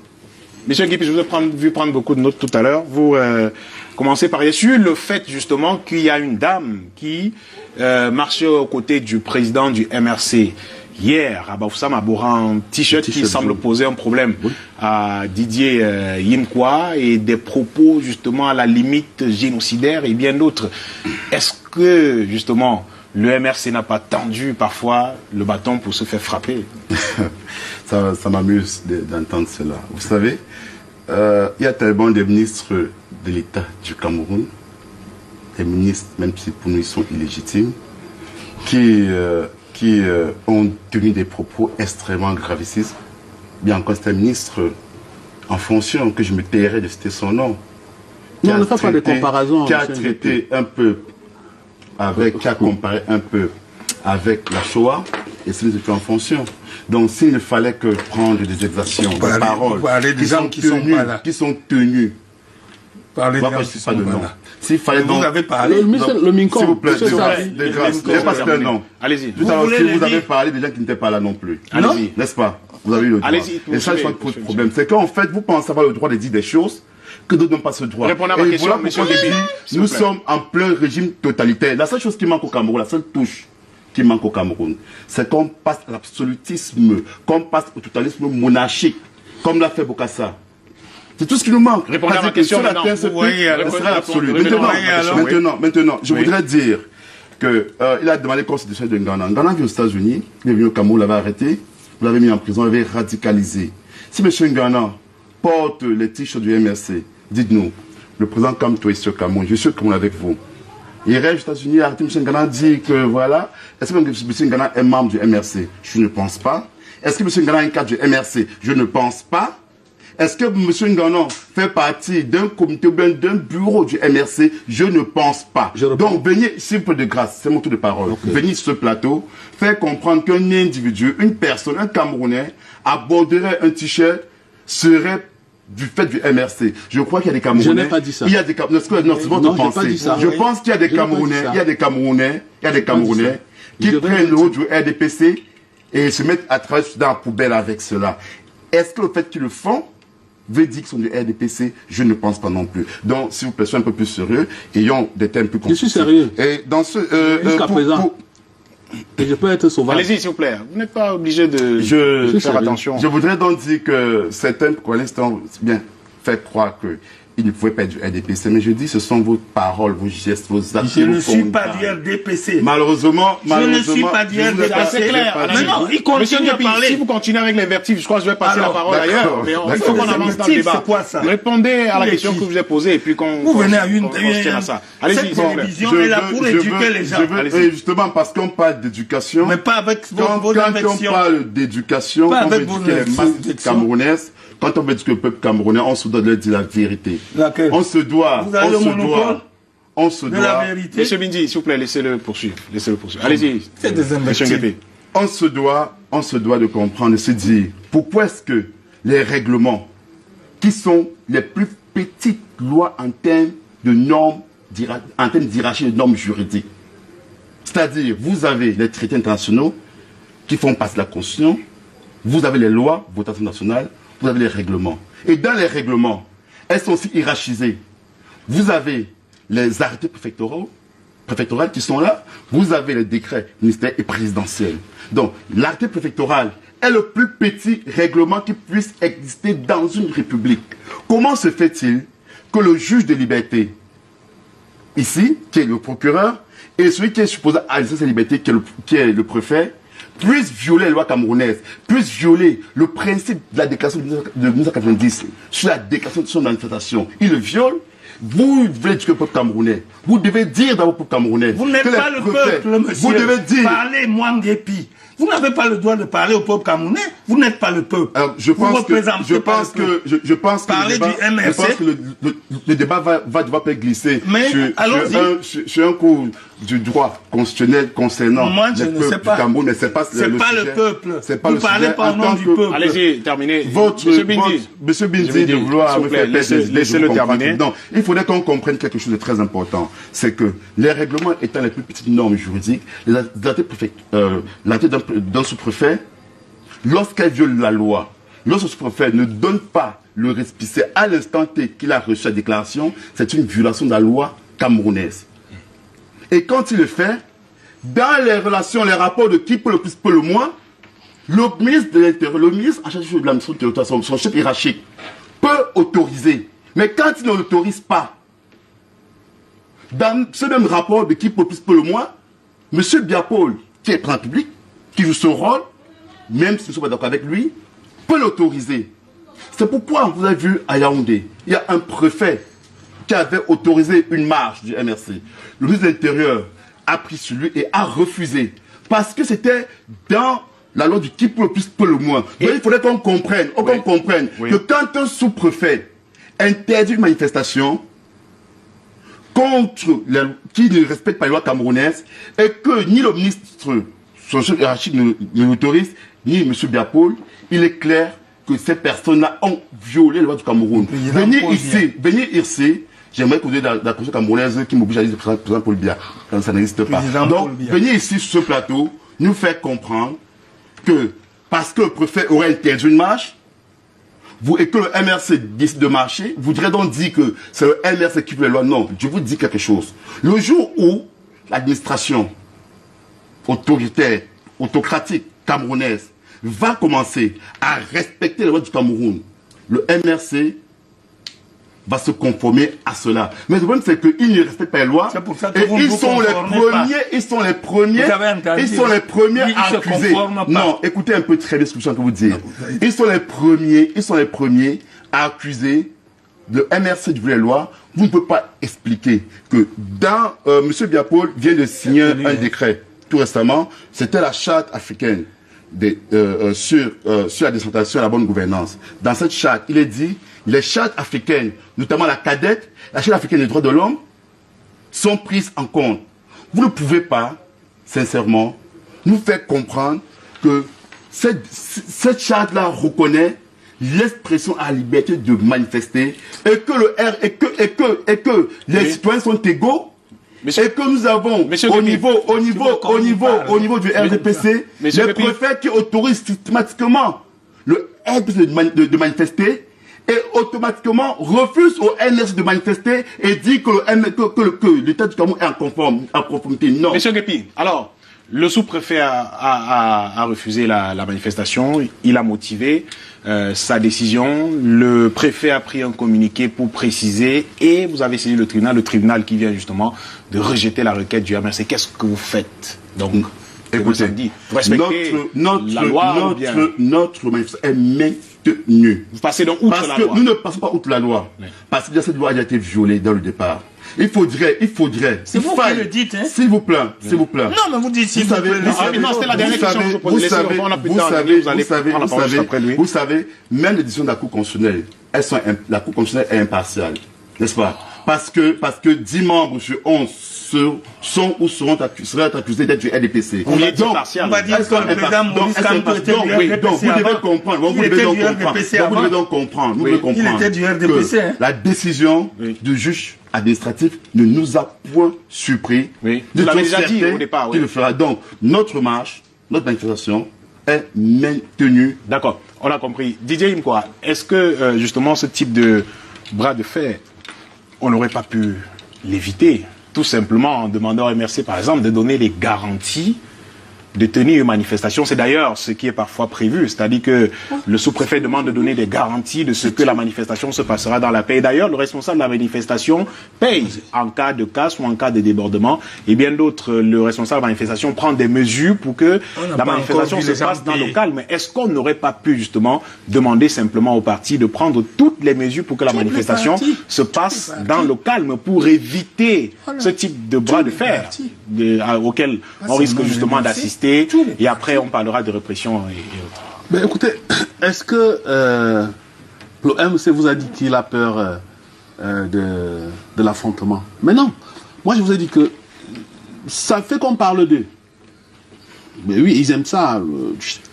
Monsieur Guipi, je vous ai vu prendre beaucoup de notes tout à l'heure. Vous commencez par sur le fait justement qu'il y a une dame qui marchait aux côtés du président du MRC hier à Bafoussam à Boran, un t-shirt qui semble poser un problème à Didier Yimkwa et des propos justement à la limite génocidaire et bien d'autres. Est-ce que justement le MRC n'a pas tendu parfois le bâton pour se faire frapper? Ça m'amuse d'entendre cela. Vous savez, il y a tellement de ministres de l'État du Cameroun, des ministres, même si pour nous ils sont illégitimes, qui ont tenu des propos extrêmement gravicistes. Bien encore, c'est un ministre en fonction que je me taillerais de citer son nom. Non, on ne fait pas de comparaison. Qui a traité un peu qui a comparé un peu avec la Shoah, et c'est en fonction. Donc s'il ne fallait que prendre des exactions, des paroles qui sont tenues, parler des gens qui sont pas là. S'il fallait donc... Vous avez parlé... Le Mincon, s'il vous plaît, de grâce, pas un nom. Allez-y. Tout à l'heure, vous avez parlé des gens qui n'étaient pas là non plus. Allez-y. N'est-ce pas? Vous avez eu le droit. Et ça, je crois que le problème, c'est qu'en fait, vous pensez avoir le droit de dire des choses que d'autres n'ont pas ce droit. Répondez à ma question, monsieur Guipi. Nous sommes en plein régime totalitaire. La seule chose qui manque au Cameroun, la seule touche qui manque au Cameroun, c'est qu'on passe à l'absolutisme, qu'on passe au totalisme monarchique, comme l'a fait Bokassa. C'est tout ce qui nous manque. Répondez à ma question maintenant. Maintenant, je voudrais dire qu'il a demandé constitution de Ghana. Ghana vient aux États-Unis, il est venu au Cameroun, l'avait arrêté, vous l'avez mis en prison, l'avez radicalisé. Si M. Ghana porte les t-shirts du MRC, dites-nous, le président Kamto est sur Cameroun, je suis au Cameroun avec vous. Il rêve aux États-Unis, arrêté M. Ghana dit que voilà, est-ce que M. Ghana est membre du MRC? Je ne pense pas. Est-ce que M. Ghana est cadre du MRC? Je ne pense pas. Est-ce que M. Ghana fait partie d'un comité ou bien d'un bureau du MRC? Je ne pense pas. Donc, venez, s'il vous plaît de grâce, c'est mon tour de parole. Okay. Venez sur ce plateau, faire comprendre qu'un individu, une personne, un Camerounais, aborderait un t-shirt, serait du fait du MRC. Je crois qu'il y a des Camerounais. Je n'ai pas dit ça. Il y a des Camerounais. Non, c'est votre pensée. Je pense qu'il y a des Camerounais, qui prennent le haut du RDPC et se mettent à travailler dans la poubelle avec cela. Est-ce que le fait qu'ils le font veut dire qu'ils sont du RDPC? Je ne pense pas non plus. Donc, s'il vous plaît, soyez un peu plus sérieux, ayons des thèmes plus constructifs. Je suis sérieux. Et dans ce, jusqu'à présent. Et je peux être sauvage. Allez-y, s'il vous plaît. Vous n'êtes pas obligé de faire attention. Je voudrais donc dire que certains, pour l'instant, bien, fait croire que il ne pouvait pas être du RDPC, mais je dis, ce sont vos paroles, vos gestes, vos actes. Je ne suis pas du RDPC. Malheureusement, je ne suis pas du RDPC. C'est clair. Mais non, il continue à parler. Si vous continuez avec les vertifs, je crois que je vais passer la parole ailleurs. Mais il faut qu'on avance dans le débat. C'est quoi ça? Répondez à la question que je vous ai posée et puis qu'on vous venez à une ça. Cette télévision est là pour éduquer les gens. Justement, parce qu'on parle d'éducation. Mais pas avec vos infections. Quand on parle d'éducation, on veut éduquer les masses camerounaises. Quand on veut dire que le peuple camerounais, on se doit de leur dire la vérité. On se doit. Vous avez le monopole de la vérité. Monsieur Bindi, s'il vous plaît, laissez-le poursuivre. Allez-y. C'est des invectives. On se doit de comprendre et se dire, pourquoi est-ce que les règlements, qui sont les plus petites lois en termes de normes, en termes d'hierarchie de normes juridiques, c'est-à-dire, vous avez les traités internationaux qui font passer la Constitution, vous avez les lois, votation nationale, vous avez les règlements. Et dans les règlements, elles sont aussi hiérarchisées. Vous avez les arrêtés préfectoraux qui sont là. Vous avez les décrets ministériels et présidentiels. Donc, l'arrêté préfectoral est le plus petit règlement qui puisse exister dans une république. Comment se fait-il que le juge de liberté, ici, qui est le procureur, et celui qui est supposé exercer sa liberté, qui est le préfet, puisse violer les lois camerounaises, puisse violer le principe de la déclaration de 1990 sur la déclaration de son manifestation. Il le viole. Vous voulez dire que le peuple camerounais, vous devez dire dans vos peuples camerounais. Vous n'êtes pas le peuple, monsieur. Vous devez dire. Parlez moins d'épis. Vous n'avez pas le droit de parler au peuple camerounais. Vous n'êtes pas le peuple. Alors, je pense que le débat va devoir glisser sur un cours du droit constitutionnel concernant le peuple du Cameroun, mais c'est pas le peuple. C'est pas le sujet. Vous parlez pas au nom du peuple. Allez-y, terminez. Monsieur Bindi de vouloir me faire perdre, laissez-le terminer. Non, il faudrait qu'on comprenne quelque chose de très important. C'est que les règlements étant les plus petites normes juridiques, l'arrêté d'un sous-préfet, lorsqu'elle viole la loi, lorsque le sous-préfet ne donne pas le récépissé à l'instant T qu'il a reçu la déclaration, c'est une violation de la loi camerounaise. Et quand il le fait, dans les relations, les rapports de qui peut le plus, peut le moins, le ministre de l'Intérieur, le ministre en charge de l'administration du territoire, son chef hiérarchique, peut autoriser. Mais quand il ne l'autorise pas, dans ce même rapport de qui peut le plus, peut le moins, M. Biapol, qui est président public, qui joue son rôle, même si nous ne sommes pas d'accord avec lui, peut l'autoriser. C'est pourquoi vous avez vu à Yaoundé, il y a un préfet qui avait autorisé une marche du MRC. Le ministre de l'Intérieur a pris sur lui et a refusé. Parce que c'était dans la loi du qui peut le plus, peut le moins. Donc il faudrait qu'on comprenne, que quand un sous-préfet interdit une manifestation qui ne respecte pas les lois camerounaises, et que ni le ministre, son chef hiérarchique ne l'autorise, ni M. Biapol, il est clair que ces personnes-là ont violé les lois du Cameroun. Venir ici, j'aimerais qu'on ait la Constitution camerounaise qui m'oblige à dire président Paul Biya, quand ça n'existe pas. Donc, venir ici sur ce plateau, nous faire comprendre que parce que le préfet aurait interdit une marche, et que le MRC décide de marcher, vous direz donc dire que c'est le MRC qui veut les lois. Non, je vous dis quelque chose. Le jour où l'administration autoritaire, autocratique, camerounaise, va commencer à respecter les lois du Cameroun, le MRC va se conformer à cela. Mais le problème, c'est qu'ils ne respectent pas les lois. C'est pour ça que et ils sont les premiers à accuser. Non, écoutez un peu très bien ce que je suis en train de vous dire. Ils sont les premiers à accuser le MRC de violer les lois. Vous ne pouvez pas expliquer que dans M. Biapol vient de signer un décret tout récemment, c'était la charte africaine sur la décentralisation et la bonne gouvernance. Dans cette charte, il est dit les chartes africaines, notamment la cadette, la charte africaine des droits de l'homme, sont prises en compte. Vous ne pouvez pas, sincèrement, nous faire comprendre que cette charte-là reconnaît l'expression à la liberté de manifester et que les citoyens sont égaux. Et que nous avons au niveau du RDPC, les préfets qui autorisent systématiquement le RDPC de manifester et automatiquement refusent au NS de manifester et dit que l'État du Cameroun est en conformité. Non. Monsieur Guépi, alors, le sous-préfet a refusé la manifestation, il a motivé sa décision, le préfet a pris un communiqué pour préciser et vous avez saisi le tribunal qui vient justement de rejeter la requête du MRC. Qu'est-ce que vous faites donc? Écoutez, vous respectez la loi notre manifestation est maintenue. Vous passez donc outre la loi. Parce que nous ne passons pas outre la loi. Oui. Parce que cette loi a été violée dans le départ. Il faudrait. C'est vous qui le dites, hein? S'il vous plaît. Non, mais vous dites s'il vous plaît. Non, c'était la dernière question que je posais. Vous savez, même les décisions de la Cour constitutionnelle, la Cour constitutionnelle est impartiale, n'est-ce pas? Parce que 10 membres sur 11 sont ou seraient accusés d'être du RDPC. On va dire que le président Maurice Kamto était du RDPC. Donc, vous devez comprendre. Vous devez donc comprendre. Il était du RDPC. La décision du juge administratif ne nous a point surpris. Oui. Vous l'avez déjà dit au départ. Il le fera. Donc, notre marche, notre manifestation est maintenue. D'accord, on a compris. Didier Imkwa, est-ce que justement ce type de bras de fer, on n'aurait pas pu l'éviter, tout simplement en demandant au MRC, par exemple, de donner les garanties de tenir une manifestation? C'est d'ailleurs ce qui est parfois prévu, c'est-à-dire que le sous-préfet demande de donner des garanties de ce que la manifestation se passera dans la paix. Et d'ailleurs, le responsable de la manifestation paye en cas de casse ou en cas de débordement. Et bien d'autres, le responsable de la manifestation prend des mesures pour que la manifestation se passe dans le calme. Est-ce qu'on n'aurait pas pu justement demander simplement aux partis de prendre toutes les mesures pour que la manifestation se passe dans le calme, pour éviter ce type de bras de fer auquel on risque justement d'assister? Et après, on parlera de répression et autres. Mais écoutez, est-ce que le MC vous a dit qu'il a peur de l'affrontement? Mais non. Moi, je vous ai dit que ça fait qu'on parle d'eux. Mais oui, ils aiment ça.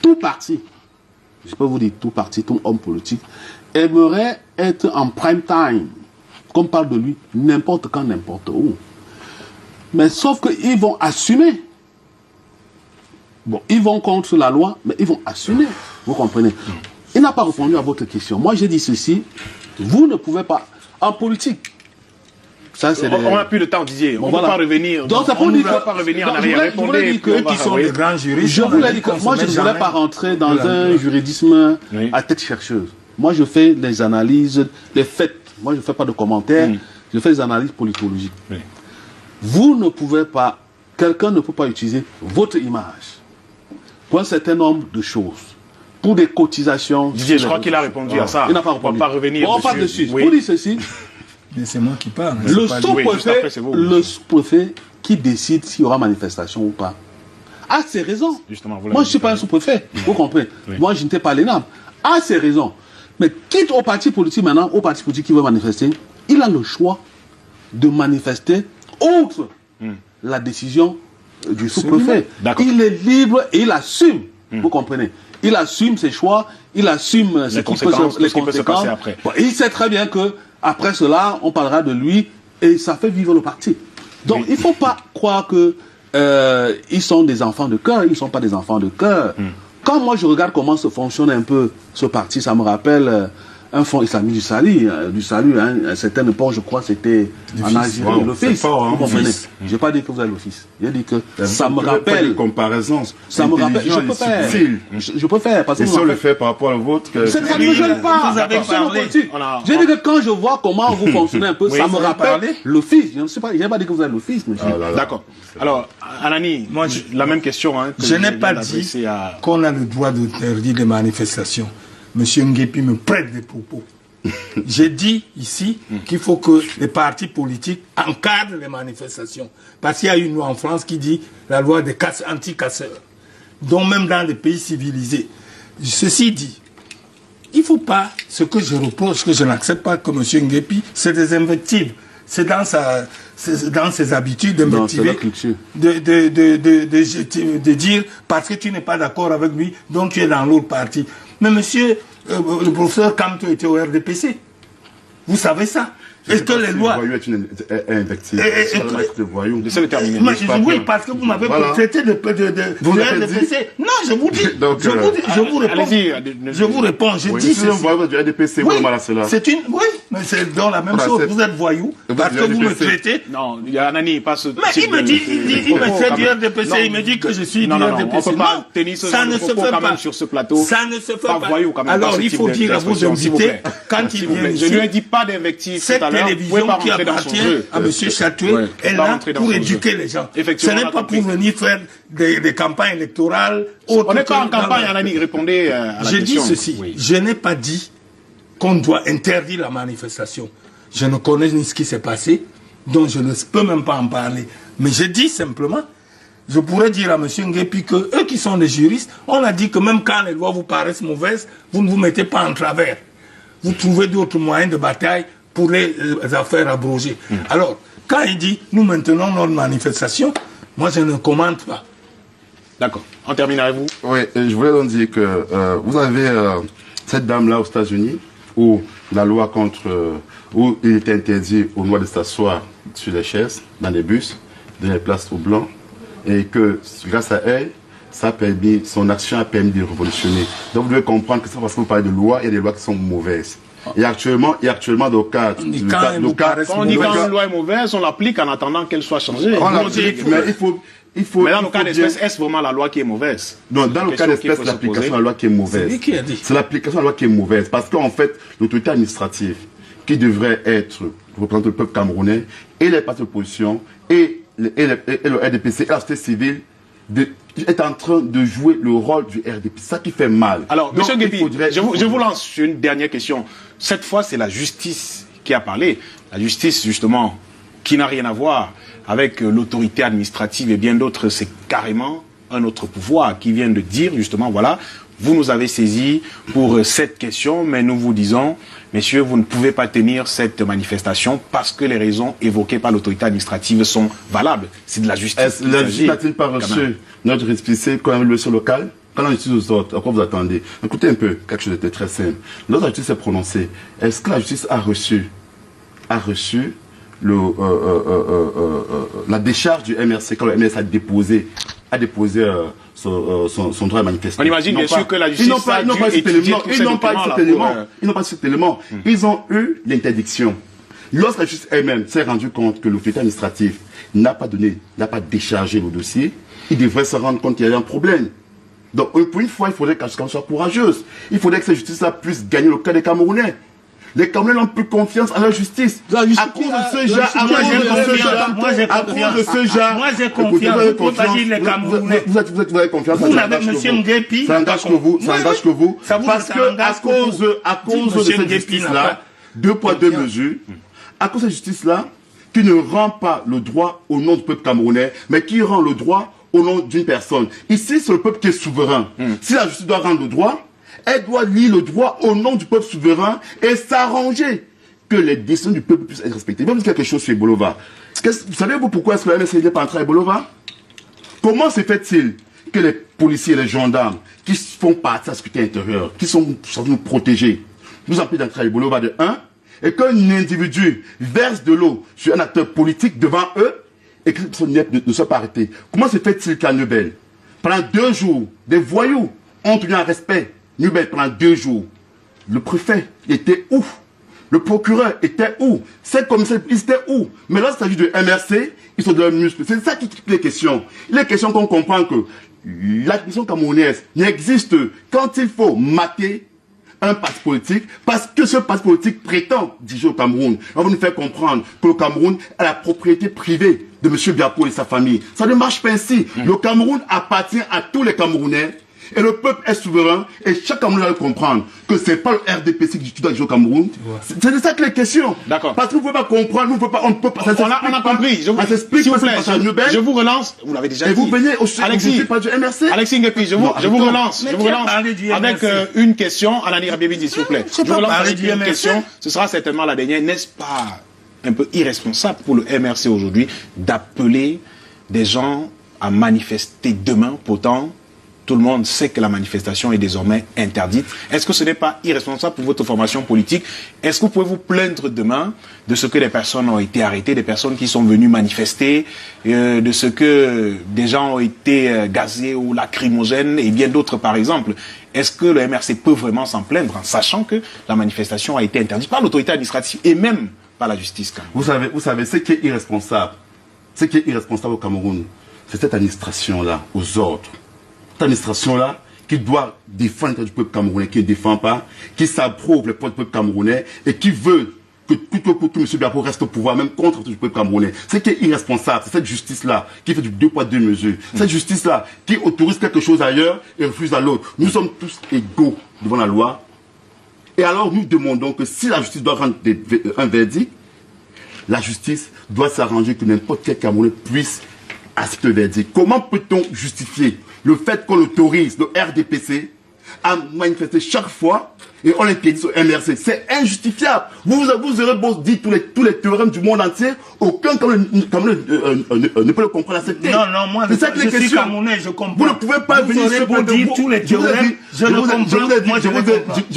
Tout parti, je peux vous dire, tout parti, tout homme politique, aimerait être en prime time, qu'on parle de lui, n'importe quand, n'importe où. Mais sauf qu'ils vont assumer. Bon, ils vont contre la loi, mais ils vont assumer. Vous comprenez? Il n'a pas répondu à votre question. Moi, j'ai dit ceci. Vous ne pouvez pas... En politique... Ça, on n'a plus le temps, Didier. On ne va pas revenir. Donc, on ne va pas revenir en arrière. Je voulais dire que qui sont des grands juristes. Je voulais dire que moi, je ne voulais pas rentrer dans un juridisme à tête chercheuse. Moi, je fais des analyses, des faits. Moi, je ne fais pas de commentaires. Je fais des analyses politologiques. Vous ne pouvez pas... Quelqu'un ne peut pas utiliser votre image pour un certain nombre de choses, pour des cotisations. Didier, je crois qu'il a répondu à ça. Il n'a pas répondu. On va pas revenir on parle dessus. Vous dites ceci. Mais c'est moi qui parle. Le sous-préfet qui décide s'il y aura manifestation ou pas. A ses raisons. Moi, je ne suis pas un sous-préfet. Vous comprenez? Moi, je n'étais pas l'ENAM. A ses raisons. Mais quitte au parti politique maintenant, au parti politique qui veut manifester, il a le choix de outre la décision du sous-préfet. Il est libre et il assume. Vous comprenez? Il assume ses choix, il assume les conséquences. Qui peut se passer après. Bon, il sait très bien que après cela, on parlera de lui et ça fait vivre le parti. Donc, il ne faut pas croire que ils sont des enfants de cœur. Ils ne sont pas des enfants de cœur. Quand moi, je regarde comment se fonctionne un peu ce parti, ça me rappelle un fonds islamique du salut, hein, à certaines époques, je crois, c'était en Algérie, l'office. Vous comprenez? Je n'ai pas dit que vous avez l'office. J'ai dit que ça me rappelle. Comparaison. Ça me rappelle. Je peux faire. Je peux faire. Parce que si on le fait par rapport au vôtre. Ça ne me gêne pas. J'ai dit que quand je vois comment vous fonctionnez un peu, ça me rappelle l'office. Je n'ai pas dit que vous avez l'office, monsieur. D'accord. Alors, Anani, la même question. Je n'ai pas dit qu'on a le droit d'interdire les manifestations. Monsieur Nguépi me prête des propos. J'ai dit ici qu'il faut que les partis politiques encadrent les manifestations. Parce qu'il y a une loi en France qui dit la loi des anti-casseurs. Donc même dans les pays civilisés. Ceci dit, il ne faut pas, ce que je reproche, que je n'accepte pas que monsieur Nguépi, c'est des invectives. C'est dans ses habitudes d'invectiver, de dire parce que tu n'es pas d'accord avec lui, donc tu es dans l'autre parti. Mais monsieur, le professeur Kamto était au RDPC. Vous savez ça. Est-ce que les lois... Voyou est une invective. De voyou. Laissez-le terminer. Oui, parce que vous m'avez traité de RDPC. Non, je vous dis. Je vous réponds. Je vous réponds. Je dis ceci. Si voyou du RDPC, vous mal à cela. C'est une... Oui, mais c'est dans la même chose. Vous êtes voyou. Parce que vous me traitez... Non, il y a Anani, pas ce... Mais il me dit, il me traite du RDPC, il me dit que je suis du RDPC. On peut pas tenir ce genre de propos quand même sur ce plateau. Ça ne se fait pas. Voyou quand même. Alors, il faut dire à vos invités, quand ils viennent ici... Je ne lui ai dit pas d'invective tout à l'heure. Cette télévision qui appartient à M. Chatoué est là pour éduquer les gens. Ce n'est pas pour venir faire des campagnes électorales. On n'est pas en campagne, Anani, répondez à la question. Je dis ceci, je n'ai pas dit qu'on doit interdire la manifestation. Je ne connais ni ce qui s'est passé, donc je ne peux même pas en parler. Mais je dis simplement, je pourrais dire à M. Nguepi que eux qui sont des juristes, on a dit que même quand les lois vous paraissent mauvaises, vous ne vous mettez pas en travers. Vous trouvez d'autres moyens de bataille pour les affaires abrogées. Alors, quand il dit, nous maintenons notre manifestation, moi je ne commente pas. D'accord. En termine avec vous. Oui, je voulais donc dire que vous avez cette dame-là aux États-Unis, où la loi où il était interdit aux Noirs de s'asseoir sur les chaises, dans les bus, dans les places aux Blancs, et que grâce à elle, son action a permis de révolutionner. Donc vous devez comprendre que c'est parce que vous parlez de loi, il y a des lois qui sont mauvaises. Et actuellement, dans le cadre... Quand on dit quand une loi est mauvaise, on l'applique en attendant qu'elle soit changée. On l'applique, mais mais dans le cas d'espèce, est-ce vraiment la loi qui est mauvaise? Non, dans le cas d'espèce, c'est l'application de la loi qui est mauvaise. C'est qui a dit? C'est l'application de la loi qui est mauvaise. Parce qu'en fait, l'autorité administrative, qui devrait être représentante du peuple camerounais, et les partis d'opposition, et le RDPC, et la société civile, est en train de jouer le rôle du RDP. C'est ça qui fait mal. Alors, M. Nguepi, je vous lance une dernière question. Cette fois, c'est la justice qui a parlé. La justice, justement, qui n'a rien à voir avec l'autorité administrative et bien d'autres. C'est carrément un autre pouvoir qui vient de dire, justement, voilà, vous nous avez saisis pour cette question, mais nous vous disons, messieurs, vous ne pouvez pas tenir cette manifestation parce que les raisons évoquées par l'autorité administrative sont valables. C'est de la justice. La justice n'a-t-il pas reçu notre récépissé quand même le sur local? Quand la justice vous autres, à quoi vous attendez? Écoutez un peu, quelque chose de très simple. Notre justice s'est prononcée. Est-ce que la justice a reçu la décharge du MRC quand le MRC a déposé son droit à manifester? On imagine bien sûr que la justice a dû étudier tous ces documents. Ils n'ont pas cet élément. Ils ont eu l'interdiction. Lorsque la justice elle-même s'est rendue compte que l'autorité administrative n'a pas déchargé le dossier, il devrait se rendre compte qu'il y a un problème. Donc, pour une fois, il faudrait qu'elle soit courageuse. Il faudrait que cette justice-là puisse gagner le cas des Camerounais. Les Camerounais n'ont plus confiance en la justice. À cause de ce genre, moi j'ai confiance. Vous avez confiance. Vous n'avez M. Nguepi. Ça engage que vous. Parce que, à cause de cette justice-là, 2 poids 2 mesures, à cause de cette justice-là, qui ne rend pas le droit au nom du peuple camerounais, mais qui rend le droit au nom d'une personne. Ici, c'est le peuple qui est souverain. Si la justice doit rendre le droit, elle doit lier le droit au nom du peuple souverain et s'arranger que les décisions du peuple puissent être respectées. Je vais vous dire quelque chose sur Bolova. Savez-vous pourquoi est-ce que la MSC n'est pas entrée à Bolova? Comment se fait-il que les policiers et les gendarmes qui font partie de la sécurité intérieure, qui sont censés nous protéger, nous empêchent d'entrer à Bolova de 1, et qu'un individu verse de l'eau sur un acteur politique devant eux, et que cette personne ne soit pas arrêtée? Comment se fait-il qu'à Nubel, pendant 2 jours, des voyous ont tenu un respect Nubel pendant 2 jours? Le préfet était où? Le procureur était où? C'est comme ça, ils étaient où? Mais lorsqu'il s'agit de MRC, ils sont de leurs muscles. C'est ça qui est les questions. Il est question qu'on comprend que l'administration camerounaise n'existe quand il faut mater un parti politique, parce que ce parti politique prétend diriger au Cameroun. On va nous faire comprendre que le Cameroun est la propriété privée de M. Biapo et sa famille. Ça ne marche pas ainsi. Le Cameroun appartient à tous les Camerounais. Et le peuple est souverain, et chaque Camerounais doit comprendre que c'est pas le RDPC qui doit jouer au Cameroun. C'est de ça que les questions. D'accord. Parce que vous ne pouvez pas comprendre, on ne peut pas. On a compris. Je vous relance. Vous l'avez déjà dit. Et vous venez au Alexis, pas du MRC. Alexis Nguepi, je vous relance. Je vous relance avec une question. Anani Rabiebi, s'il vous plaît. Je vous relance avec une question. Ce sera certainement la dernière. N'est-ce pas un peu irresponsable pour le MRC aujourd'hui d'appeler des gens à manifester demain, pourtant tout le monde sait que la manifestation est désormais interdite. Est-ce que ce n'est pas irresponsable pour votre formation politique? Est-ce que vous pouvez vous plaindre demain de ce que des personnes ont été arrêtées, des personnes qui sont venues manifester, de ce que des gens ont été gazés ou lacrymogènes et bien d'autres par exemple? Est-ce que le MRC peut vraiment s'en plaindre en sachant que la manifestation a été interdite par l'autorité administrative et même par la justice quand même? Vous savez, ce qui est irresponsable au Cameroun, c'est cette administration-là, aux ordres. Cette administration-là, qui doit défendre l'intérêt du peuple camerounais, qui ne défend pas, qui s'approuve les points du peuple camerounais et qui veut que M. Biapo reste au pouvoir, même contre le peuple camerounais. Ce qui est irresponsable, c'est cette justice-là qui fait du 2 poids 2 mesures. Cette justice-là qui autorise quelque chose ailleurs et refuse à l'autre. Nous sommes tous égaux devant la loi. Et alors nous demandons que si la justice doit rendre un verdict, la justice doit s'arranger que n'importe quel Camerounais puisse accepter le verdict. Comment peut-on justifier le fait qu'on autorise le RDPC à manifester chaque fois et on l'interdit au MRC? C'est injustifiable. Vous aurez beau dire tous les théorèmes du monde entier, aucun Camerounais ne peut le comprendre, accepter. Non, moi, je suis Camerounais, je comprends. Vous ne pouvez pas venir sur beau dire tous les théorèmes, je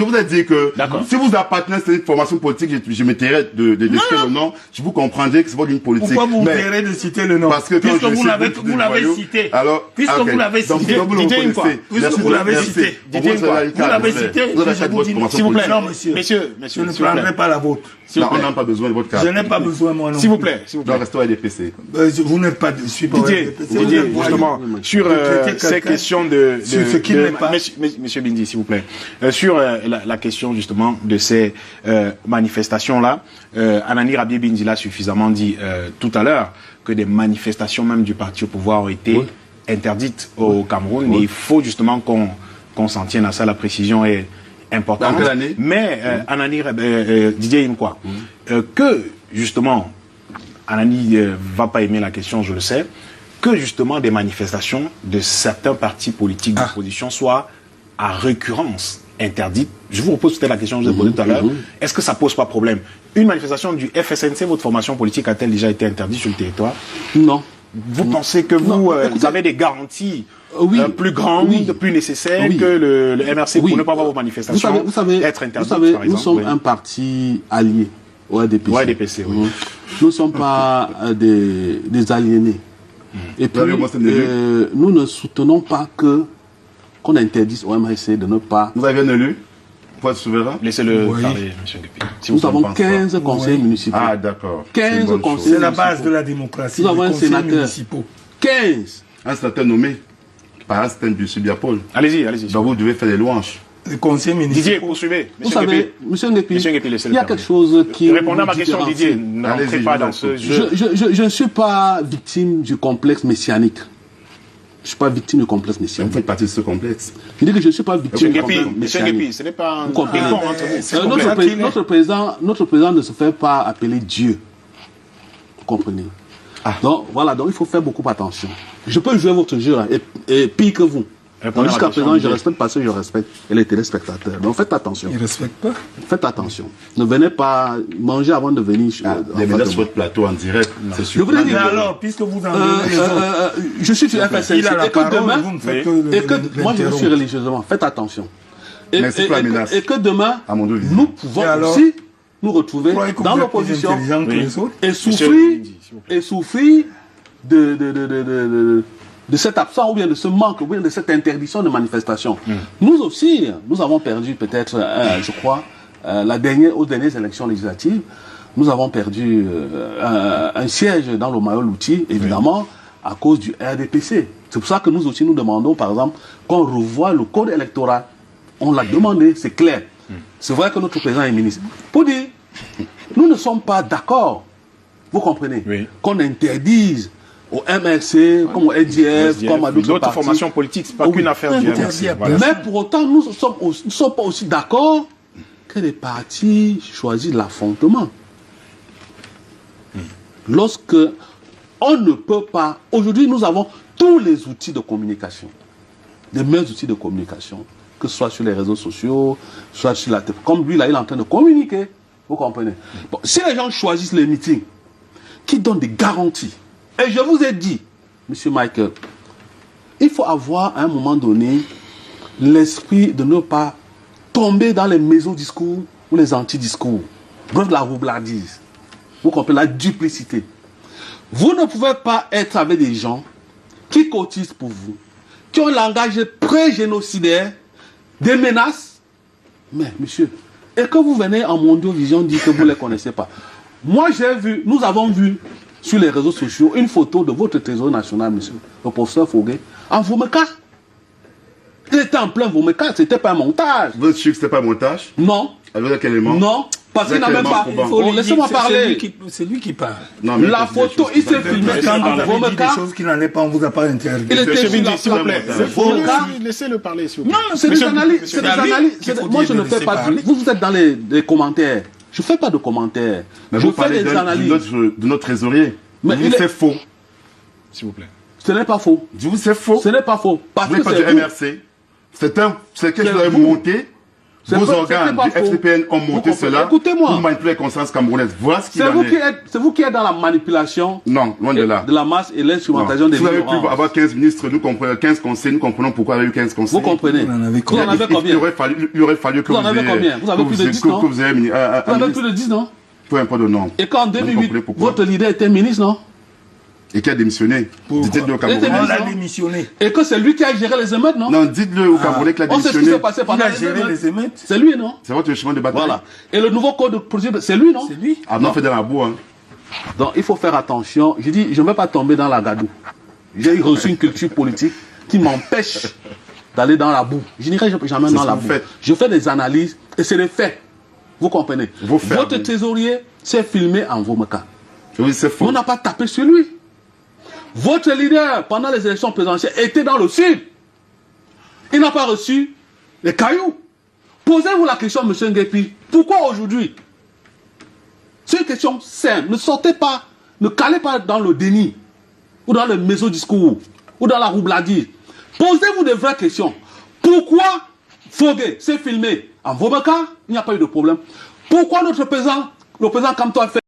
vous ai dit que si vous appartenez à cette formation politique, je m'étairais de citer le nom, je vous comprendrai que c'est votre ligne politique. Pourquoi vous m'étairez de citer le nom? Parce que puisque vous l'avez cité. Puisque vous l'avez cité. Puisque vous l'avez cité. Vous l'avez cité. Je vous dis s'il vous plaît. Non, monsieur, je ne prendrai pas la vôtre. On n'a pas besoin de votre carte. Je n'ai pas besoin, moi non. S'il vous plaît. Restons à DPC. Vous n'êtes pas, je suis pas Didier, justement, sur ces questions de ce qui n'est pas. Monsieur Bindi, s'il vous plaît, sur la question justement de ces manifestations-là, Anani Rabié Bindi l'a suffisamment dit tout à l'heure, que des manifestations même du parti au pouvoir ont été interdites au Cameroun, et il faut justement qu'on s'en tienne à ça, la précision est importante. Dans quelle année? Mais Anani, Didier Imkwa, que justement, Anani va pas aimer la question, je le sais, que justement des manifestations de certains partis politiques d'opposition soient à récurrence interdites. Je vous repose peut-être la question que je vous ai posée tout à l'heure. Est-ce que ça pose pas problème? Une manifestation du FSNC, votre formation politique a-t-elle déjà été interdite sur le territoire? Non. Vous pensez que vous avez des garanties plus grandes, plus nécessaires que le MRC pour ne pas avoir vos manifestations être interdites, par exemple? Nous sommes un parti allié au RDPC. Ouais, DPC, oui. Nous ne sommes pas des aliénés. Et puis, nous ne soutenons pas qu'on interdise au MRC de ne pas... Vous avez un élu pour être souverain? Laissez-le parler, M. Guepi. Si nous avons 15 conseillers municipaux. Ah, d'accord. 15 conseillers municipaux. C'est la base de la démocratie. Nous avons un sénateur. Municipaux. 15. Un sénateur nommé par un certain M. Biapol. Allez-y. Donc vous devez faire des louanges. Les conseillers municipaux. Didier, poursuivez. Vous savez, M. Guepi, il y a quelque chose qui... Répondez à ma question, Didier. N'entrez pas dans ce jeu. Je ne suis pas victime du complexe messianique. Je ne suis pas victime du complexe messianique. Vous faites partie de ce complexe. Je dis que je ne suis pas victime du complexe M. messianique. Guepi, ce n'est pas un ping-pong entre vous. Notre président ne se fait pas appeler Dieu. Vous comprenez? Donc, voilà, donc il faut faire beaucoup attention. Je peux jouer votre jeu, et pire que vous. Jusqu'à présent, je respecte parce que je respecte les téléspectateurs. Donc faites attention. Ils ne respectent pas. Faites attention. Ne venez pas manger avant de venir. Venez sur votre plateau en direct. C'est sûr. Je vous dis, alors, puisque vous en je suis sur FSNC. Il a la parole, demain, vous ne faites que moi je suis religieusement. Faites attention. Et que demain, à mon dos, nous pouvons aussi nous retrouver dans l'opposition et souffrir de cette absence ou bien de ce manque ou bien de cette interdiction de manifestation. Nous aussi, nous avons perdu peut-être, je crois, aux dernières élections législatives, nous avons perdu un siège dans le Mayo-Louti, évidemment, à cause du RDPC. C'est pour ça que nous aussi nous demandons, par exemple, qu'on revoie le code électoral. On l'a demandé, c'est clair. C'est vrai que notre président est ministre. Pour dire, nous ne sommes pas d'accord, vous comprenez, qu'on interdise au MRC, comme au NDF, comme à d'autres formations politiques, c'est pas qu'une affaire du MRC. Mais pour autant, nous ne sommes pas aussi d'accord que les partis choisissent l'affrontement. Lorsque on ne peut pas... Aujourd'hui, nous avons tous les outils de communication, les mêmes outils de communication, que ce soit sur les réseaux sociaux, soit sur la télé. Comme lui, là, il est en train de communiquer. Vous comprenez? Bon, si les gens choisissent les meetings, qui donnent des garanties, et je vous ai dit, M. Michael, il faut avoir à un moment donné l'esprit de ne pas tomber dans les mésodiscours ou les anti-discours. Bref, la roublardise. Vous comprenez la duplicité. Vous ne pouvez pas être avec des gens qui cotisent pour vous, qui ont un langage pré-génocidaire, des menaces. Mais, monsieur, et que vous venez en Mondiovision dire que vous ne les connaissez pas. Moi, nous avons vu sur les réseaux sociaux une photo de votre trésorier national, monsieur, le professeur Foguet, en Vomeka. Il était en plein Vomeka, c'était pas un montage. Vous êtes sûr que c'était pas un montage? Non. Avec quel élément? Non, parce qu'il n'a même pas. Oh, laissez-moi parler. C'est lui qui parle. Non, mais la photo, il s'est filmé Quand en vous avez dit Vomeka. des choses qui n'allaient pas, on vous a pas interviewé. Il était sur la S'il vous plaît, Vomeka. laissez-le parler, s'il vous plaît. Non, c'est des analyses. C'est des analyses. Moi, je ne fais pas de... Vous êtes dans les commentaires. Je ne fais pas de commentaires. Mais Je vous fais parlez des analyses. de notre trésorier. Mais Mais c'est faux. S'il vous plaît. Ce n'est pas faux. Je vous c'est faux. Ce n'est pas faux. Parce Vous que n'êtes pas c'est du vous. MRC. C'est quelque chose C'est qui a vous. monté. C'est Vos pas- organes c'est du pas faux. FCPN ont Vous monté comprenez. cela Écoutez-moi. pour manipuler la conscience camerounaise. Voilà ce qu'il en est. C'est vous qui êtes dans la manipulation Non, loin de là. de la masse et l'instrumentation Non. des Si vous avez pu ignorants. avoir 15 ministres, nous comprenons 15 conseils, nous comprenons pourquoi il y a eu 15 conseils. Vous comprenez. Vous en avez Vous en avez Il combien? aurait fallu que Vous en avez combien? Vous avez plus de 10, non? que vous ayez Vous avez plus de 10, non? peu importe le nom. Et qu'en Vous 2008, comprenez pourquoi. votre leader était ministre, non? Et qui a démissionné. Dites-le au Il Camerounais. était On l'a non. démissionné. Et que c'est lui qui a géré les émeutes, non? Non, dites-le au Camerounais qu'il a On sait ce qui démissionné. s'est passé Il pendant a les géré émeutes. les émeutes. C'est lui, non? C'est votre chemin de bataille. Voilà. Et le nouveau code de procédure, c'est lui, non? C'est lui. Ah non, fait dans la boue. Hein. Donc il faut faire attention. Je dis, je ne vais pas tomber dans la gadoue. J'ai reçu une culture politique qui m'empêche d'aller dans la boue. Je n'irai jamais C'est dans ce la que vous boue. faites. Je fais des analyses et c'est des faits. Vous comprenez? Vos faits, Votre oui. trésorier s'est filmé en Vomeka. Oui, c'est faux. On n'a pas tapé sur lui. Votre leader, pendant les élections présidentielles, était dans le sud. Il n'a pas reçu les cailloux. Posez-vous la question, M. Nguepi. Pourquoi aujourd'hui? C'est une question simple. Ne sortez pas, ne calez pas dans le déni, ou dans le mésodiscours, ou dans la roubladise. Posez-vous de vraies questions. Pourquoi Foguet s'est filmé en Vomeka? Il n'y a pas eu de problème. Pourquoi notre président, le président Kamto a fait